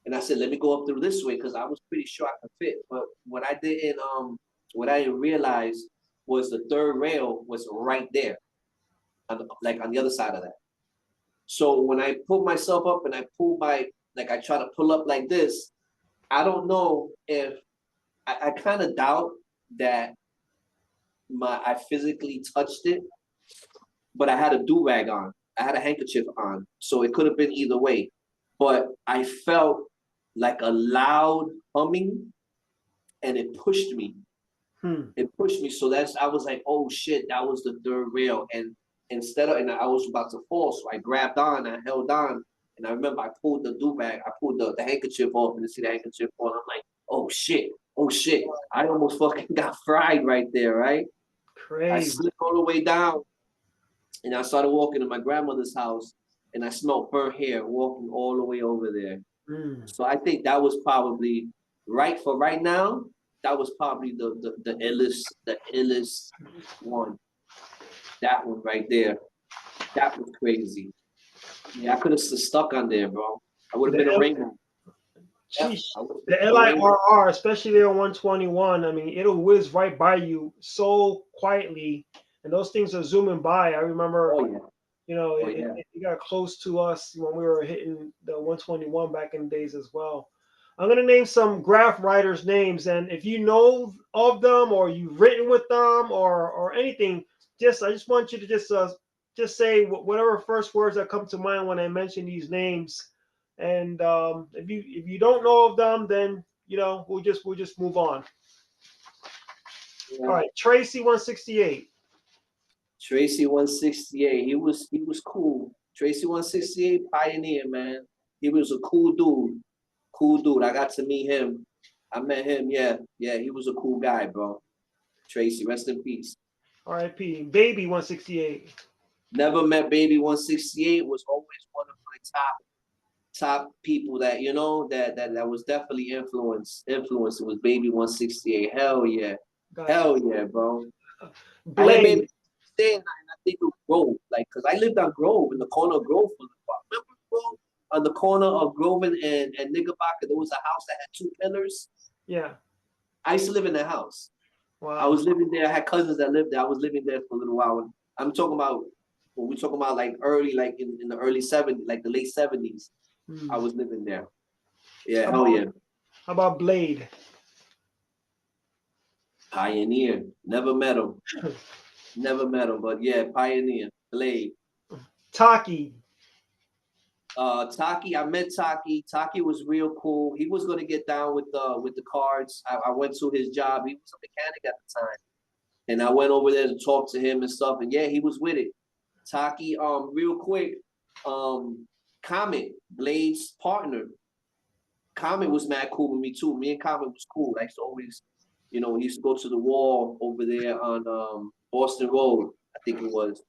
And I said, let me go up through this way because I was pretty sure I could fit. But what I didn't realize was the third rail was right there, on the other side of that. So when I pulled myself up and I try to pull up like this, I don't know if I kind of doubt that I physically touched it, but I had a do-rag on. I had a handkerchief on, so it could have been either way. But I felt like a loud humming, and it pushed me. It pushed me, so I was like, oh shit, that was the third rail. And and I was about to fall, so I grabbed on, I held on, and I remember I pulled the do-rag, I pulled the handkerchief off, and to see the handkerchief fall, I'm like, oh shit, I almost fucking got fried right there, right? Crazy. I slipped all the way down, and I started walking to my grandmother's house, and I smelled burnt hair walking all the way over there. So I think that was probably right now. That was probably the illest one. That one right there. That was crazy. Yeah, I could have stuck on there, bro. I would have been a rainbow. Jeez. The LIRR, especially there on 121, I mean, it'll whiz right by you so quietly, and those things are zooming by. I remember, you know, it got close to us when we were hitting the 121 back in the days as well. I'm going to name some graph writers' names, and if you know of them or you've written with them or anything, I just want you to just say whatever first words that come to mind when I mention these names. And if you don't know of them, then you know we'll just move on. All right, Tracy 168. Tracy 168. He was cool. Tracy 168 pioneer, man. He was a cool dude. I got to meet him. I met him. Yeah. He was a cool guy, bro. Tracy, rest in peace. R.I.P. Baby 168. Never met Baby 168. Was always one of my top people that you know that was definitely influenced. It was Baby 168. Hell yeah, bro. I had Baby saying, I think it was Grove, like, cause I lived on Grove in the corner of Grove for a while. Remember Grove? On the corner of Grove and Knickerbocker, there was a house that had 2 pillars. Yeah. I used to live in that house. Wow. I was living there. I had cousins that lived there. I was living there for a little while. I'm talking about when we're talking about like early, like in the early 70s, like the late 70s. I was living there. Yeah, hell yeah. How about Blade? Pioneer. Never met him. But yeah, Pioneer. Blade. Taki. Taki, I met Taki. Taki was real cool. He was gonna get down with the cards. I went to his job. He was a mechanic at the time, and I went over there to talk to him and stuff. And yeah, he was with it. Taki, real quick, Comet, Blade's partner. Comet was mad cool with me too. Me and Comet was cool. I used to always, you know, we used to go to the wall over there on Boston Road. I think it was.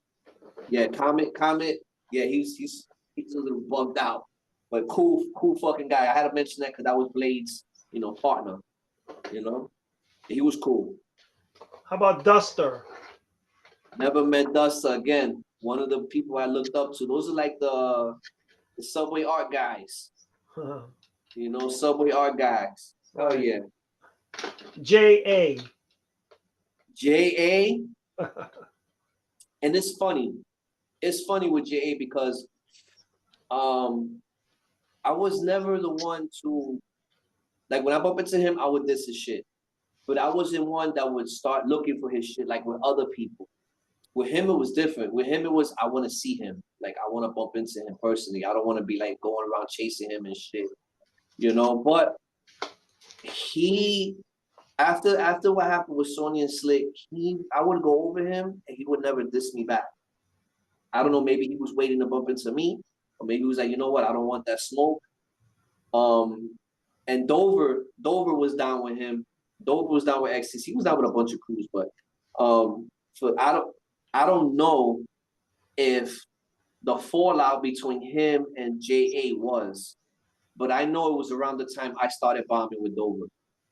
Yeah, Comet. Yeah, he's a little bugged out, but cool fucking guy. I had to mention that because that was Blade's, you know, partner. You know, he was cool. How about Duster? Never met Dusta again. One of the people I looked up to. Those are like the subway art guys. You know, subway art guys. Oh Right. yeah. J.A. J.A. And it's funny. It's funny with J.A. because I was never the one to, like, when I bump into him, I would diss his shit. But I wasn't one that would start looking for his shit like with other people. With him, it was different. With him, it was, I want to see him. Like, I want to bump into him personally. I don't want to be like going around chasing him and shit, you know. But he, after what happened with Sonya and Slick, I would go over him and he would never diss me back. I don't know, maybe he was waiting to bump into me, or maybe he was like, you know what, I don't want that smoke. And Dover was down with him. Dover was down with XTC. He was down with a bunch of crews, but so I don't know if the fallout between him and JA was, but I know it was around the time I started bombing with Dover.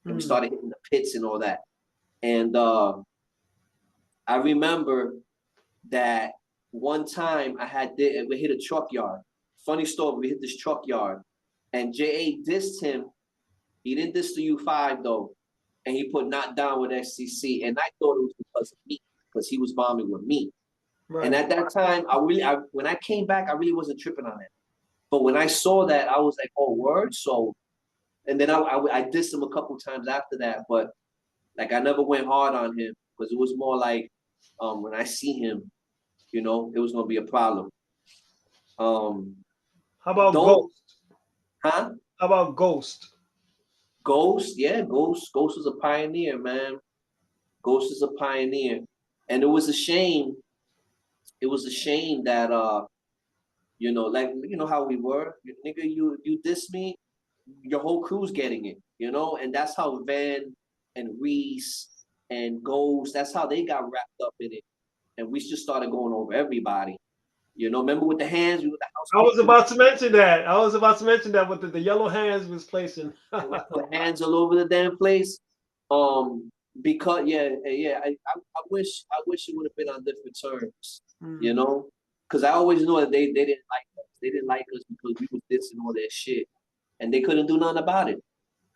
And we started hitting the pits and all that. And I remember that one time we hit a truck yard. Funny story, we hit this truck yard and JA dissed him. He didn't diss the U5 though. And he put not down with XCC. And I thought it was because of me, because he was bombing with me. Right. And at that time, when I came back, I really wasn't tripping on it. But when I saw that, I was like, oh, word? So, and then I dissed him a couple times after that. But like, I never went hard on him because it was more like when I see him, you know, it was going to be a problem. How about Ghost? Huh? How about Ghost? Ghost, yeah, Ghost was a pioneer, man. Ghost is a pioneer. And it was a shame. It was a shame that you know, like, you know how we were, nigga, you diss me, your whole crew's getting it, you know, and that's how Van and Reese and Ghost, that's how they got wrapped up in it. And we just started going over everybody. You know, remember with the hands, we were the house. I was about to mention that with the yellow hands was placing. Put hands all over the damn place. Because I wish it would have been on different terms, you know, because I always know that they didn't like us. They didn't like us because we was dissing all that shit, and they couldn't do nothing about it.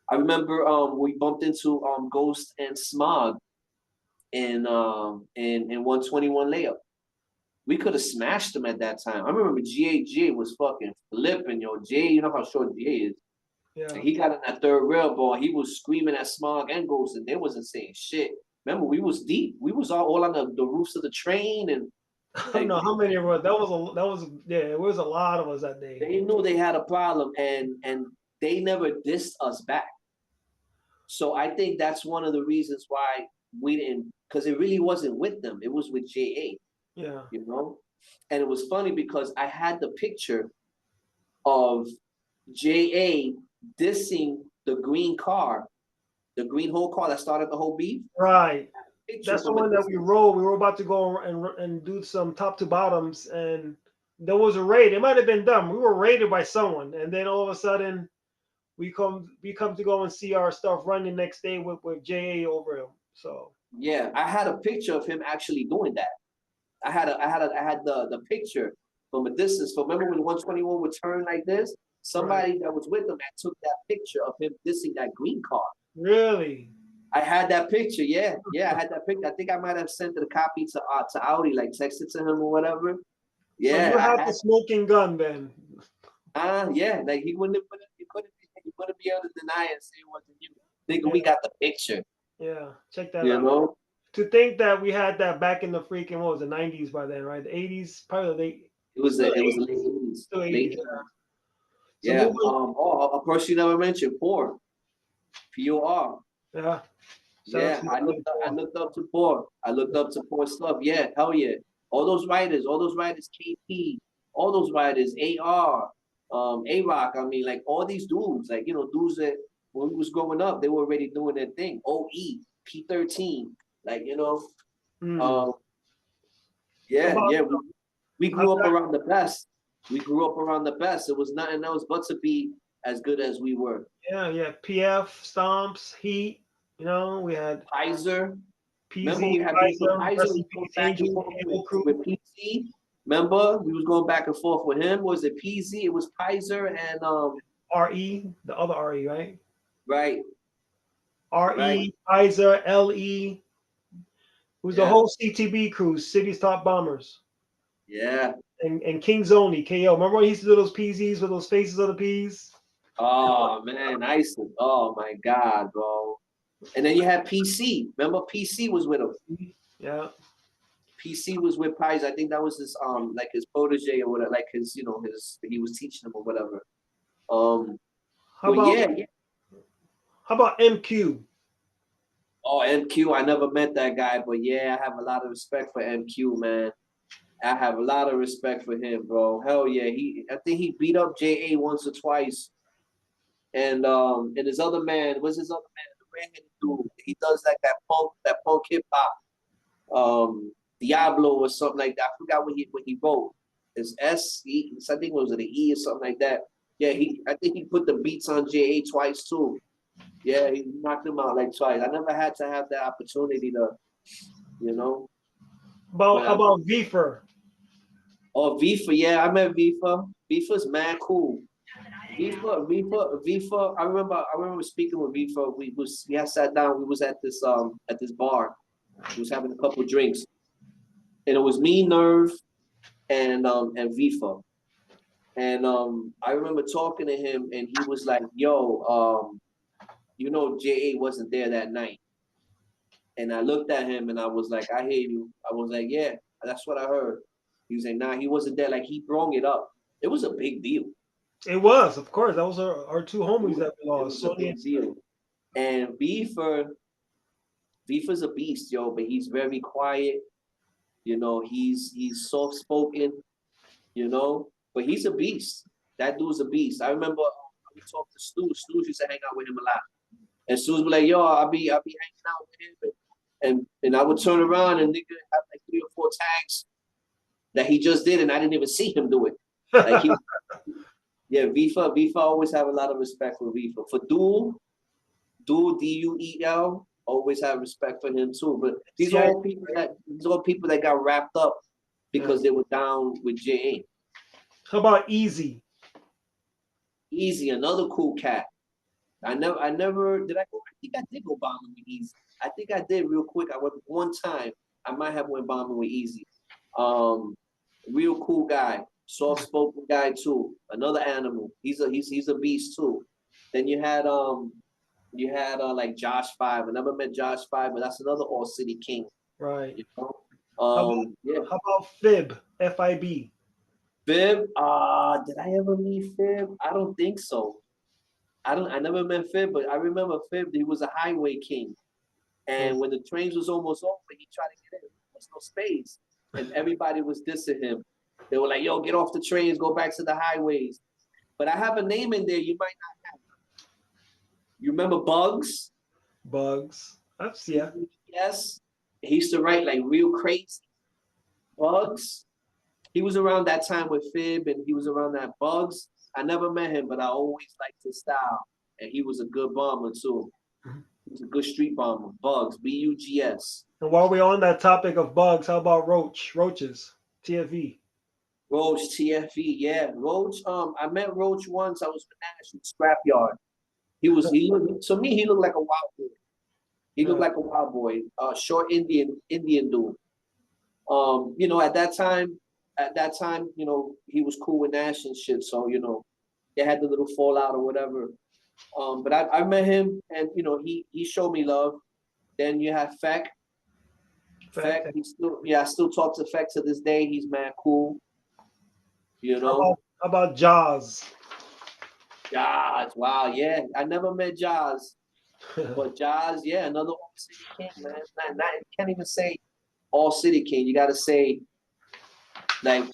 I remember we bumped into Ghost and Smog in 121 layup. We could have smashed them at that time. I remember GA was fucking flipping, yo. GA, you know how short GA is. Yeah. And he got in that third rail ball. He was screaming at Smog and Ghost, and they wasn't saying shit. Remember, we was deep. We was all on the roofs of the train, and I don't know how many of us. That was it was a lot of us that day. They knew they had a problem, and they never dissed us back. So I think that's one of the reasons why we didn't, because it really wasn't with them. It was with JA. Yeah. You know? And it was funny because I had the picture of JA dissing the green car, the green whole car that started the whole beef. Right. That's the one that we rode. We were about to go and do some top to bottoms, and there was a raid. It might have been them. We were raided by someone, and then all of a sudden, we come to go and see our stuff running next day with JA over him. So yeah, I had a picture of him actually doing that. I had the picture from a distance. So remember when 121 would turn like this? Somebody that was with him that took that picture of him dissing that green car. Really? I had that picture. Yeah, I had that picture. I think I might have sent the copy to Audi, like texted to him or whatever. Yeah. So you had the smoking gun then. Yeah, like he couldn't be able to deny it and say it wasn't you. Nigga, we got the picture. Yeah, check that out. You know? To think that we had that back in the freaking, what was it, 90s by then, right? The 80s, probably the late. It was the late 80s. Still 80s. Yeah. A person you never mentioned, Poor. POR. Yeah. Yeah, I looked up to Poor. I looked up to Poor stuff. Yeah, hell yeah. All those writers, KP, all those writers, AR, A-Rock, I mean, like all these dudes, like, you know, dudes that when we was growing up, they were already doing their thing. OE, P13, like, you know, we grew up around the best. It was nothing else but to be as good as we were. Yeah, PF, Stomps, Heat, you know, we had Kaiser. Remember PZ, we had beef with Pizer, Pizer. Rest We in was going Peace, back and Angel, forth Angel Crew. with PZ. Remember we was going back and forth with him. Was it PZ? It was Pizer and RE, the other RE, right? right, right, RE, Pizer, LE. Who's the yeah, whole CTB crew, City's Top Bombers. yeah. And King's Only, KO. Remember when he used to do those PZs with those faces of the P's? Oh man, oh my God, bro. And then you had PC. Remember PC was with him. Yeah. PC was with Pizer. I think that was his like his protege or whatever, like his, you know, his he was teaching him or whatever. How But about yeah. how about MQ? Oh, MQ, I never met that guy, but yeah, I have a lot of respect for MQ, man. I have a lot of respect for him, bro. Hell yeah. I think he beat up JA once or twice. And his other man, what's his other man? The redheaded dude. He does like that punk hip hop. Diablo or something like that. I forgot what he wrote. It's I think it was an E or something like that. Yeah, I think he put the beats on JA twice too. Yeah, he knocked him out like twice. I never had to have that opportunity to, you know. How about Vifer? Oh, Vifa, yeah, I met Vifa. Vifa's mad cool. Vifa. I remember speaking with Vifa. We had sat down. We was at this bar. We was having a couple of drinks, and it was me, Nerve, and Vifa. And I remember talking to him, and he was like, "Yo, you know, JA wasn't there that night." And I looked at him, and I was like, "I hear you." I was like, "Yeah, that's what I heard." He was like, "Nah, he wasn't there." Like he brought it up. It was a big deal. It was, of course. That was our two homies that we lost. It was a big deal. And Beefer's a beast, yo, but he's very quiet. You know, he's soft spoken, you know, but he's a beast. That dude's a beast. I remember we talked to Stu. Stu used to hang out with him a lot. And Stu's be like, yo, I'll be hanging out with him. And I would turn around and nigga have like 3 or 4 tags that he just did, and I didn't even see him do it. Like yeah, Vifa always have a lot of respect for Vifa. For Duel, Duel, always have respect for him too. But these are all people that got wrapped up because they were down with JA. How about Easy? Easy, another cool cat. I never did I go. I think I did go bombing with Easy. I think I did real quick. I went one time. I might have went bombing with Easy. Real cool guy, soft spoken guy too. Another animal. He's a beast too. Then you had like Josh 5. I never met Josh 5, but that's another All City King. Right. You know? How about Fib? FIB. Fib? Did I ever meet Fib? I don't think so. I never met Fib, but I remember Fib, he was a highway king. And when the trains was almost over, he tried to get in. There was no space. And everybody was dissing him. They were like, yo, get off the trains, go back to the highways. But I have a name in there you might not have. You remember Bugs? Bugs. Yeah. Yes. He used to write like real crazy. Bugs. He was around that time with Fib, and he was around that Bugs. I never met him, but I always liked his style. And he was a good bomber too. He was a good street bomber. Bugs, Bugs. And while we're on that topic of Bugs, how about Roaches, TFE? Roach, TFE, yeah. Roach, I met Roach once. I was with Nash in Scrapyard. He looked, to me, he looked like a wild boy. He looked like a wild boy, short Indian dude. You know, at that time, you know, he was cool with Nash and shit. So, you know, they had the little fallout or whatever. But I met him, and you know, he showed me love. Then you have Feck. Feck, I still talk to Feck to this day. He's mad cool. You know. How about Jaws? Jaws, wow, yeah. I never met Jaws. But Jaws, yeah, another All City King, man. You can't even say All City King. You gotta say like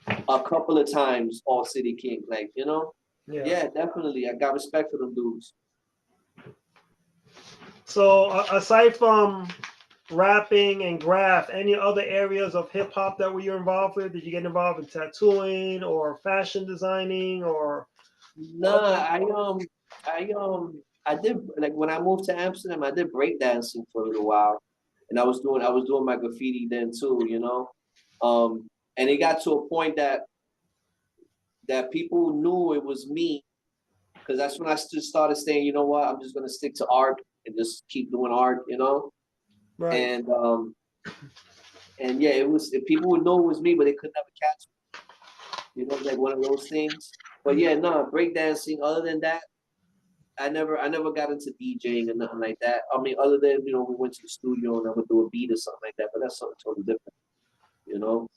a couple of times All City King. Like, you know? Yeah, definitely. I got respect for them dudes. So aside from rapping and graff, any other areas of hip hop that you're involved with? Did you get involved in tattooing or fashion designing or? Nah, I did, like when I moved to Amsterdam, I did breakdancing for a little while. and I was doing my graffiti then too, you know. And it got to a point that people knew it was me, because that's when I just started saying, you know what, I'm just gonna stick to art and just keep doing art, you know. Right. And yeah, people would know it was me, but they could never catch me. You know, like one of those things. But yeah, no, breakdancing. Other than that, I never got into DJing or nothing like that. I mean, other than, you know, we went to the studio and I would do a beat or something like that, but that's something totally different. You know,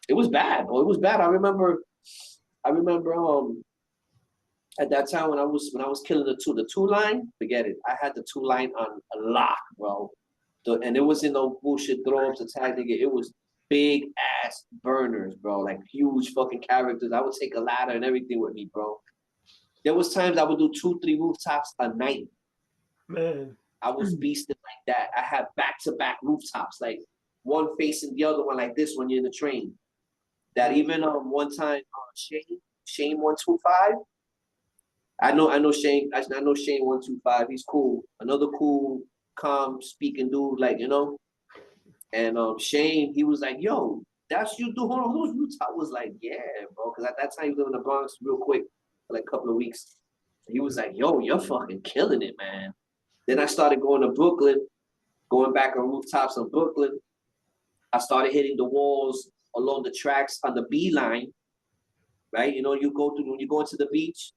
it was bad, bro. It was bad. I remember at that time when I was killing the two line, forget it. I had the 2 line on a lock, bro. And it wasn't no bullshit throw ups attack, nigga. It was big ass burners, bro. Like huge fucking characters. I would take a ladder and everything with me, bro. There was times I would do 2-3 rooftops a night. Man, I was beasting like that. I had back-to-back rooftops, like one facing the other one like this when you're in the train. That even one time Shane 125. I know Shane 125. He's cool. Another cool, calm speaking dude, like, you know. And Shane, he was like, yo, that's you doing all those rooftops. I was like, yeah, bro. Because at that time he was living in the Bronx real quick for like a couple of weeks. He was like, yo, you're fucking killing it, man. Then I started going to Brooklyn, going back on rooftops in Brooklyn. I started hitting the walls along the tracks on the B line, right? You know, when you go into the beach.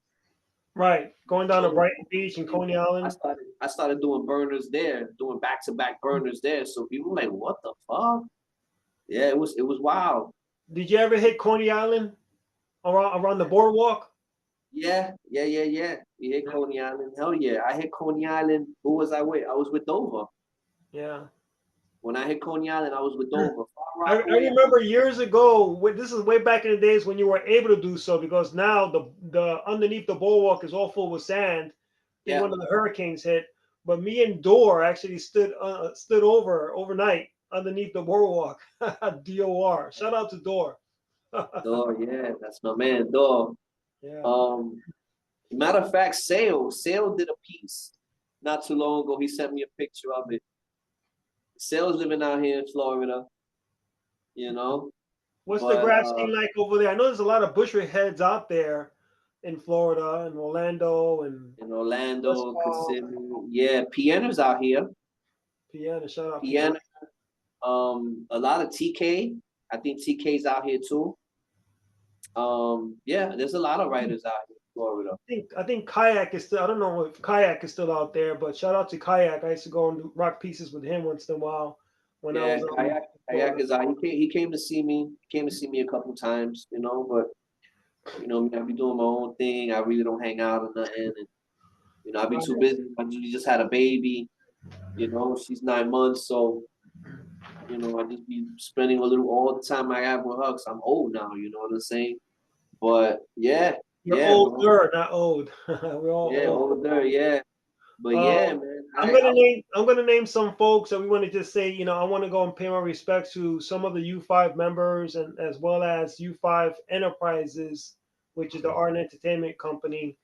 Right, going down to Brighton Beach and Coney Island. I started doing burners there, doing back-to-back burners there. So people were like, what the fuck? Yeah, it was wild. Did you ever hit Coney Island around the boardwalk? Yeah. We hit Coney Island. Hell yeah. I hit Coney Island. Who was I with? I was with Dover. Yeah. When I hit Coney Island, I was with Dover. I remember years ago, this is way back in the days when you were able to do so, because now the underneath the boardwalk is all full with sand. Yeah. One of the hurricanes hit. But me and Dor actually stood overnight underneath the boardwalk. DOR. Shout out to Dor. Dor, yeah, that's my man, Dor. Yeah. Matter of fact, Sale did a piece not too long ago. He sent me a picture of it. Sale's living out here in Florida, you know. What's the grass scene like over there? I know there's a lot of Bushwick heads out there in Florida and Orlando Kissimmee. Yeah, Piana's out here. Piana, shout out Piana. A lot of TK. I think TK's out here too. Yeah, there's a lot of writers out here in Florida. I think Kayak is still. I don't know if Kayak is still out there, but shout out to Kayak. I used to go and rock pieces with him once in a while. When I was Kayak is out. He came to see me. He came to see me a couple times, you know. But you know, I be doing my own thing. I really don't hang out or nothing, and you know, I be too busy. I just had a baby. You know, she's 9 months, so you know, I just be spending all the time I have with her. Cause I'm old now. You know what I'm saying? But yeah. You're older, not old. We're all older, yeah. But yeah, man. I'm gonna name some folks that we want to just say, you know, I want to go and pay my respects to some of the U5 members, and as well as U5 Enterprises, which is the art and entertainment company.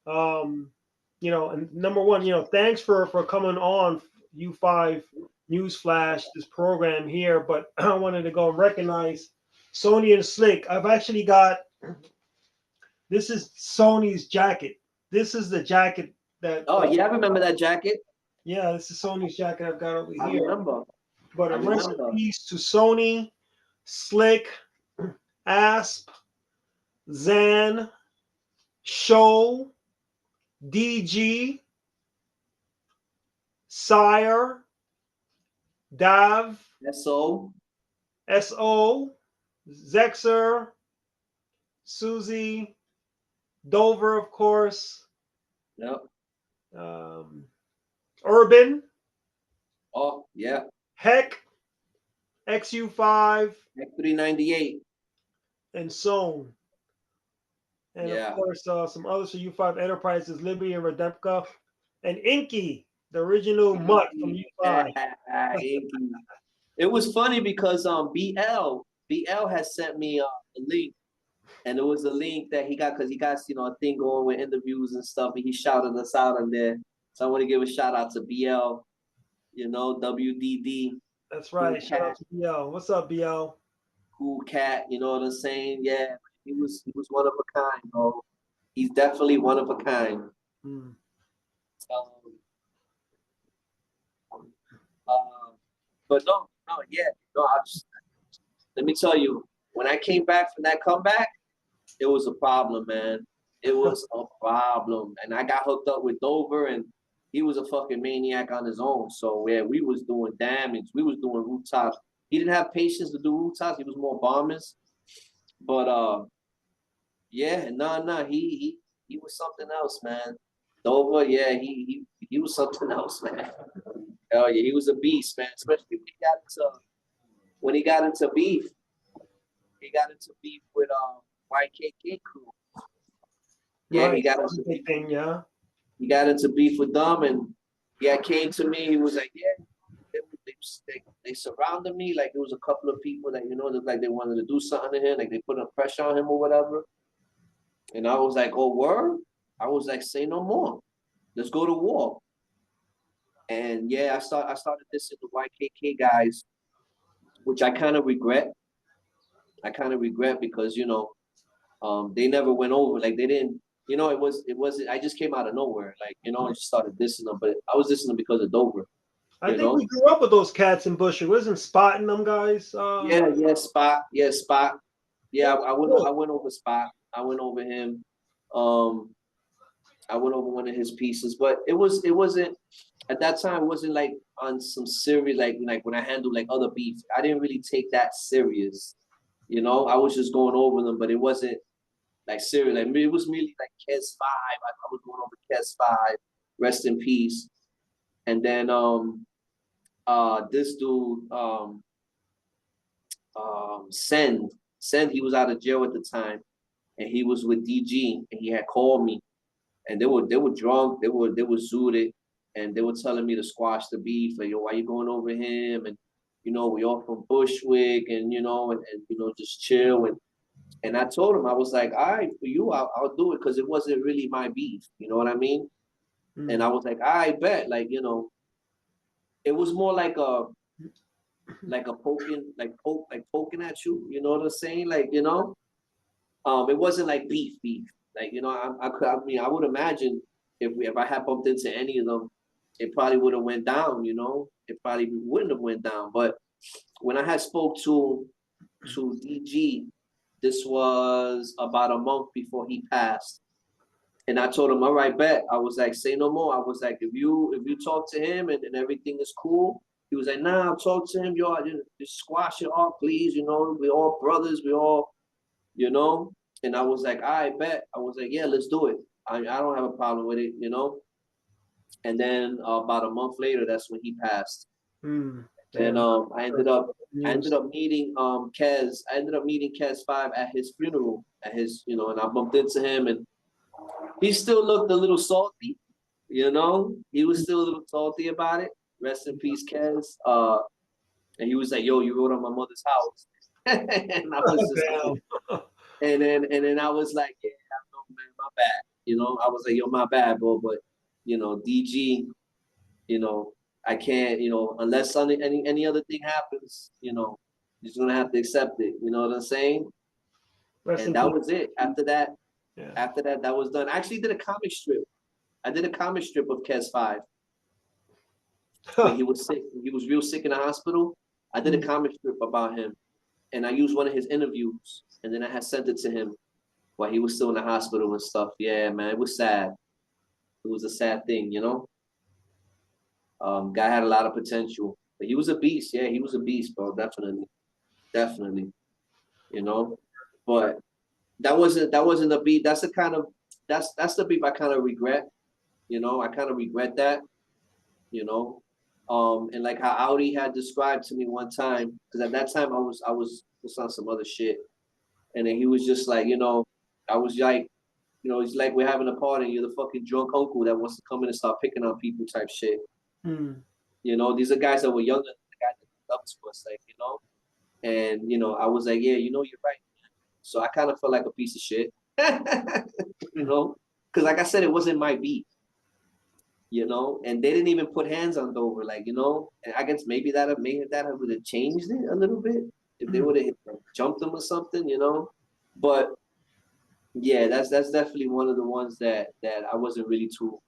You know, and number one, you know, thanks for coming on U5 Newsflash, this program here. But I wanted to go and recognize Sony and Slick. I've actually got. This is Sony's jacket. This is the jacket that. Oh yeah, I remember that jacket. Yeah, this is Sony's jacket I've got over here. I remember. But a rest in peace to Sony, Slick, Asp, Zan, Show, DG, Sire, Dav, SO, Zexer, Susie, Dover, of course. Yep. Urban. Oh, yeah. Heck, XU5. Heck 398. And Sown. And of course, some others for U5 Enterprises, Libby and Redempka. And Inky, the original mutt from U5. It was funny because BL has sent me a link. And it was a link that he got because he got, you know, a thing going with interviews and stuff. And he shouted us out on there. So I want to give a shout out to BL. you know, WDD. That's right. Shout out to BL. What's up, BL? Cool cat, you know what I'm saying? Yeah, he was one of a kind, bro. He's definitely one of a kind. Mm. But no, yeah, no. Let me tell you, when I came back from that comeback, it was a problem, man. It was a problem, and I got hooked up with Dover, and he was a fucking maniac on his own. So yeah, we was doing damage. We was doing rooftops. He didn't have patience to do rooftops. He was more bombers. But yeah, no, he was something else, man. Dover, yeah, he was something else, man. Hell yeah, he was a beast, man. Especially when he got into beef. He got into beef with YKK crew. Yeah, right. he got into beef. Yeah. He got into beef with them, and yeah, came to me. He was like, yeah, they surrounded me. Like there was a couple of people that looked like they wanted to do something to him, like they put a pressure on him or whatever. And I was like, oh word. I was like, say no more. Let's go to war. And yeah, I started dissing the YKK guys, which I kind of regret. Because they never went over. Like they didn't. It wasn't. I just came out of nowhere. Like I just started dissing them, but I was dissing them because of Dover. I think we grew up with those cats in Bushwick. Wasn't spotting them guys? Spot. Yeah, Spot. Yeah, I went over Spot. I went over him. I went over one of his pieces, but it wasn't at that time. It wasn't like on some serious like when I handled like other beef. I didn't really take that serious. I was just going over them, but it wasn't like serious. Like it was merely like Kes 5. I was going over Kes 5. Rest in peace. And then this dude Send, he was out of jail at the time, and he was with DG, and he had called me, and they were drunk, they were zooted, and they were telling me to squash the beef, like, yo, why you going over him? And we all from Bushwick, and just chill. And I told him, I was like, all right, for you, I'll do it, because it wasn't really my beef, you know what I mean? Mm-hmm. And I was like, I bet, like, it was more like a poking, poking at you, you know what I'm saying? Like, it wasn't like beef. Like, I would imagine if I had bumped into any of them, it probably would have went down, it probably wouldn't have went down. But when I had spoke to DG, this was about a month before he passed. And I told him, all right, bet. I was like, say no more. I was like, if you talk to him and everything is cool, he was like, nah, I'll talk to him, yo, just squash it off, please. We all brothers, we all, And I was like, I bet. I was like, yeah, let's do it. I don't have a problem with it, And then about a month later, that's when he passed. And I ended up meeting Kes. I ended up meeting Kes 5 at his funeral, and I bumped into him, and he still looked a little salty, He was still a little salty about it. Rest in peace, Kes. And he was like, yo, you wrote on my mother's house. And I was just and then I was like, yeah, I know, man, my bad. I was like, yo, my bad, bro. But DG, I can't, unless any other thing happens, you're just gonna have to accept it. You know what I'm saying? And that was it. After that, that was done. I actually did a comic strip. I did a comic strip of Kes 5. When he was sick. He was real sick in the hospital. I did a comic strip about him, and I used one of his interviews, and then I had sent it to him while he was still in the hospital and stuff. Yeah, man, it was sad. It was a sad thing, Guy had a lot of potential, but he was a beast. Yeah, he was a beast, bro. Definitely. But that wasn't the beef. That's the beef I kind of regret. I kind of regret that. And like how Audi had described to me one time, because at that time I was on some other shit, and then he was just like, I was like, it's like we're having a party and you're the fucking drunk uncle that wants to come in and start picking on people type shit. These are guys that were younger than the guys that looked up to us, like, and I was like, yeah, you're right. So I kind of felt like a piece of shit, because like I said, it wasn't my beat. you know, and they didn't even put hands on Dover, like, you know, and I guess maybe that would have changed it a little bit if they would have jumped them or something, you know. But yeah, that's definitely one of the ones that I wasn't really too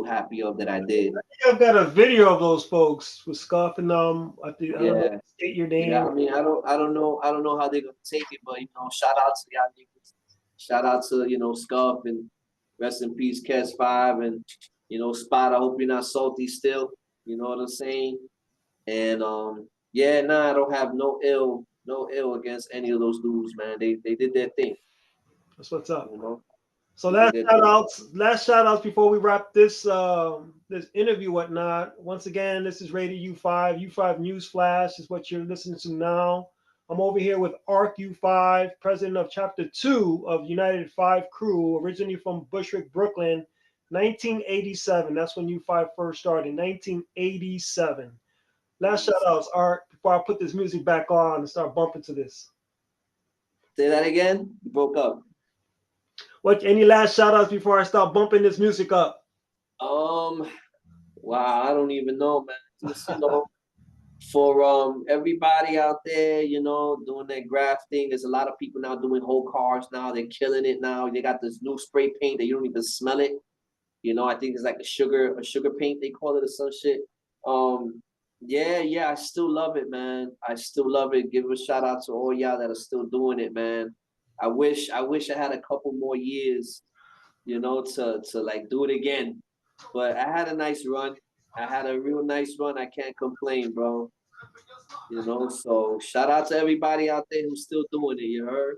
happy of that I did. I've got a video of those folks with Scuff and I don't know, state your name. Yeah, I mean, I don't know how they're gonna take it, but you know, shout out to y'all niggas. Shout out to, you know, Scuff, and rest in peace, Kes 5, and you know, Spot. I hope you're not salty still. You know what I'm saying? And yeah, nah, I don't have no ill against any of those dudes, man. They did their thing. That's what's up. You know? So last shout outs before we wrap this this interview, whatnot. Once again, this is Radio U5. U5 News Flash is what you're listening to now. I'm over here with Arc U5, president of Chapter 2 of United 5 Crew, originally from Bushwick, Brooklyn, 1987. That's when U5 first started, 1987. Last shout outs, Arc, before I put this music back on and start bumping to this. Say that again? You broke up. What? Any last shout outs before I start bumping this music up? Wow, I don't even know, man. Just, you know, for everybody out there, you know, doing that grafting. There's a lot of people now doing whole cars now. They're killing it now. They got this new spray paint that you don't even smell it. You know, I think it's like a sugar paint, they call it, or some shit. Yeah, I still love it, man. I still love it. Give a shout out to all y'all that are still doing it, man. I wish I had a couple more years, you know, to like do it again. But I had a nice run. I had a real nice run. I can't complain, bro. You know, so shout out to everybody out there who's still doing it, you heard?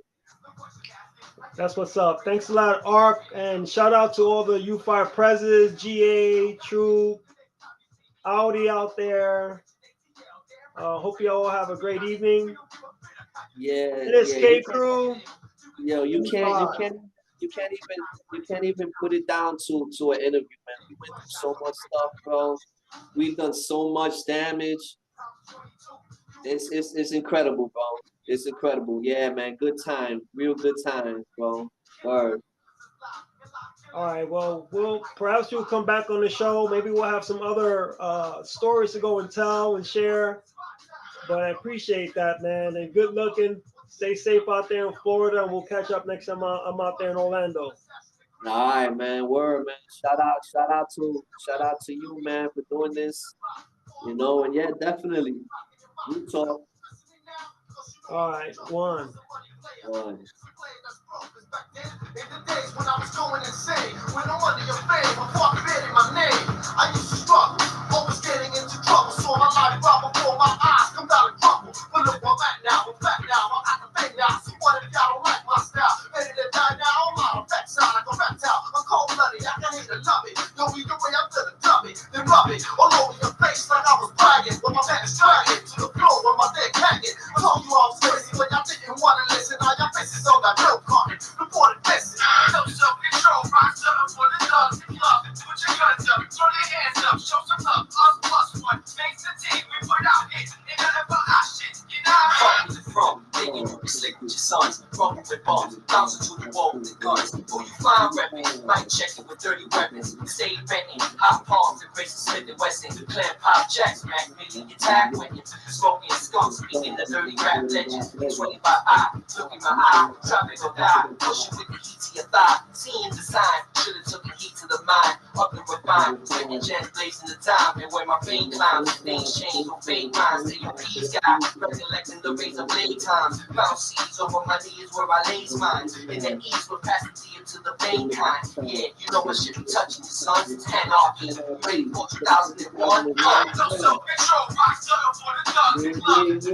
That's what's up. Thanks a lot, Arc. And shout out to all the U5 Prezes, GA, Troop, Audi out there. Hope you all have a great evening. Yeah. And Escape Crew. Yo, you can't even put it down to an interview, man. We went through so much stuff, bro. We've done so much damage. It's incredible, bro. It's incredible. Yeah, man. Good time. Real good time, bro. Word. All right. Well, perhaps you'll come back on the show. Maybe we'll have some other stories to go and tell and share. But I appreciate that, man. And good looking. Stay safe out there in Florida, and we'll catch up next time I'm out there in Orlando. All right, man. Word, man. Shout out to you, man, for doing this. You know, and yeah, definitely. We talk. All right, one. In the days when I was going insane, when I'm under your fame, I'm forgetting my name. I used to struggle, always getting into trouble. Saw my life right before my eyes, come down and crumble. But look, I'm back now, I'm at the fame now. So what if y'all don't like my style? Ready to die now, I'm out of back side, I go back down. I'm cold blooded, I can hate to love it. Yo, either way, I'm gonna dub it, then rub it all over your face like I was bragging. But my man is dragging to the floor with my dick hanging. I told you I was crazy, but y'all didn't want to listen. Now y'all faces on that real carpet, reported missing. No self-control, rise up for the thugs and love. Put your guns up, throw your hands up, show some love. Us plus one, makes the team. We put out hits, and none of our shit. You know from thinking you slick with your sons, rumble with bombs, bouncing to the wall with the guns. Who you find repping, mic checking with dirty weapons, stay renting, hot palms and Grayson Smith and Wesson, clan pop jacks, Mac million attack weapons, smoking skunks, speaking the dirty rap legends, 25 eye, look in my eye, dropping or die, pushing with the heat to your thigh, seeing the sign, should've took the heat to the mind, up and refine, second chance blazing the time, and where my fame climbs, things change, no fake minds, say you peace guy, recollecting the razor blade times, found seeds over my knees where I lays mine, in the east we're passing to the vein kind, yeah, you know what should be touching the sun, it's anarchy, ready for 2001, no self-control, rock for the thugs,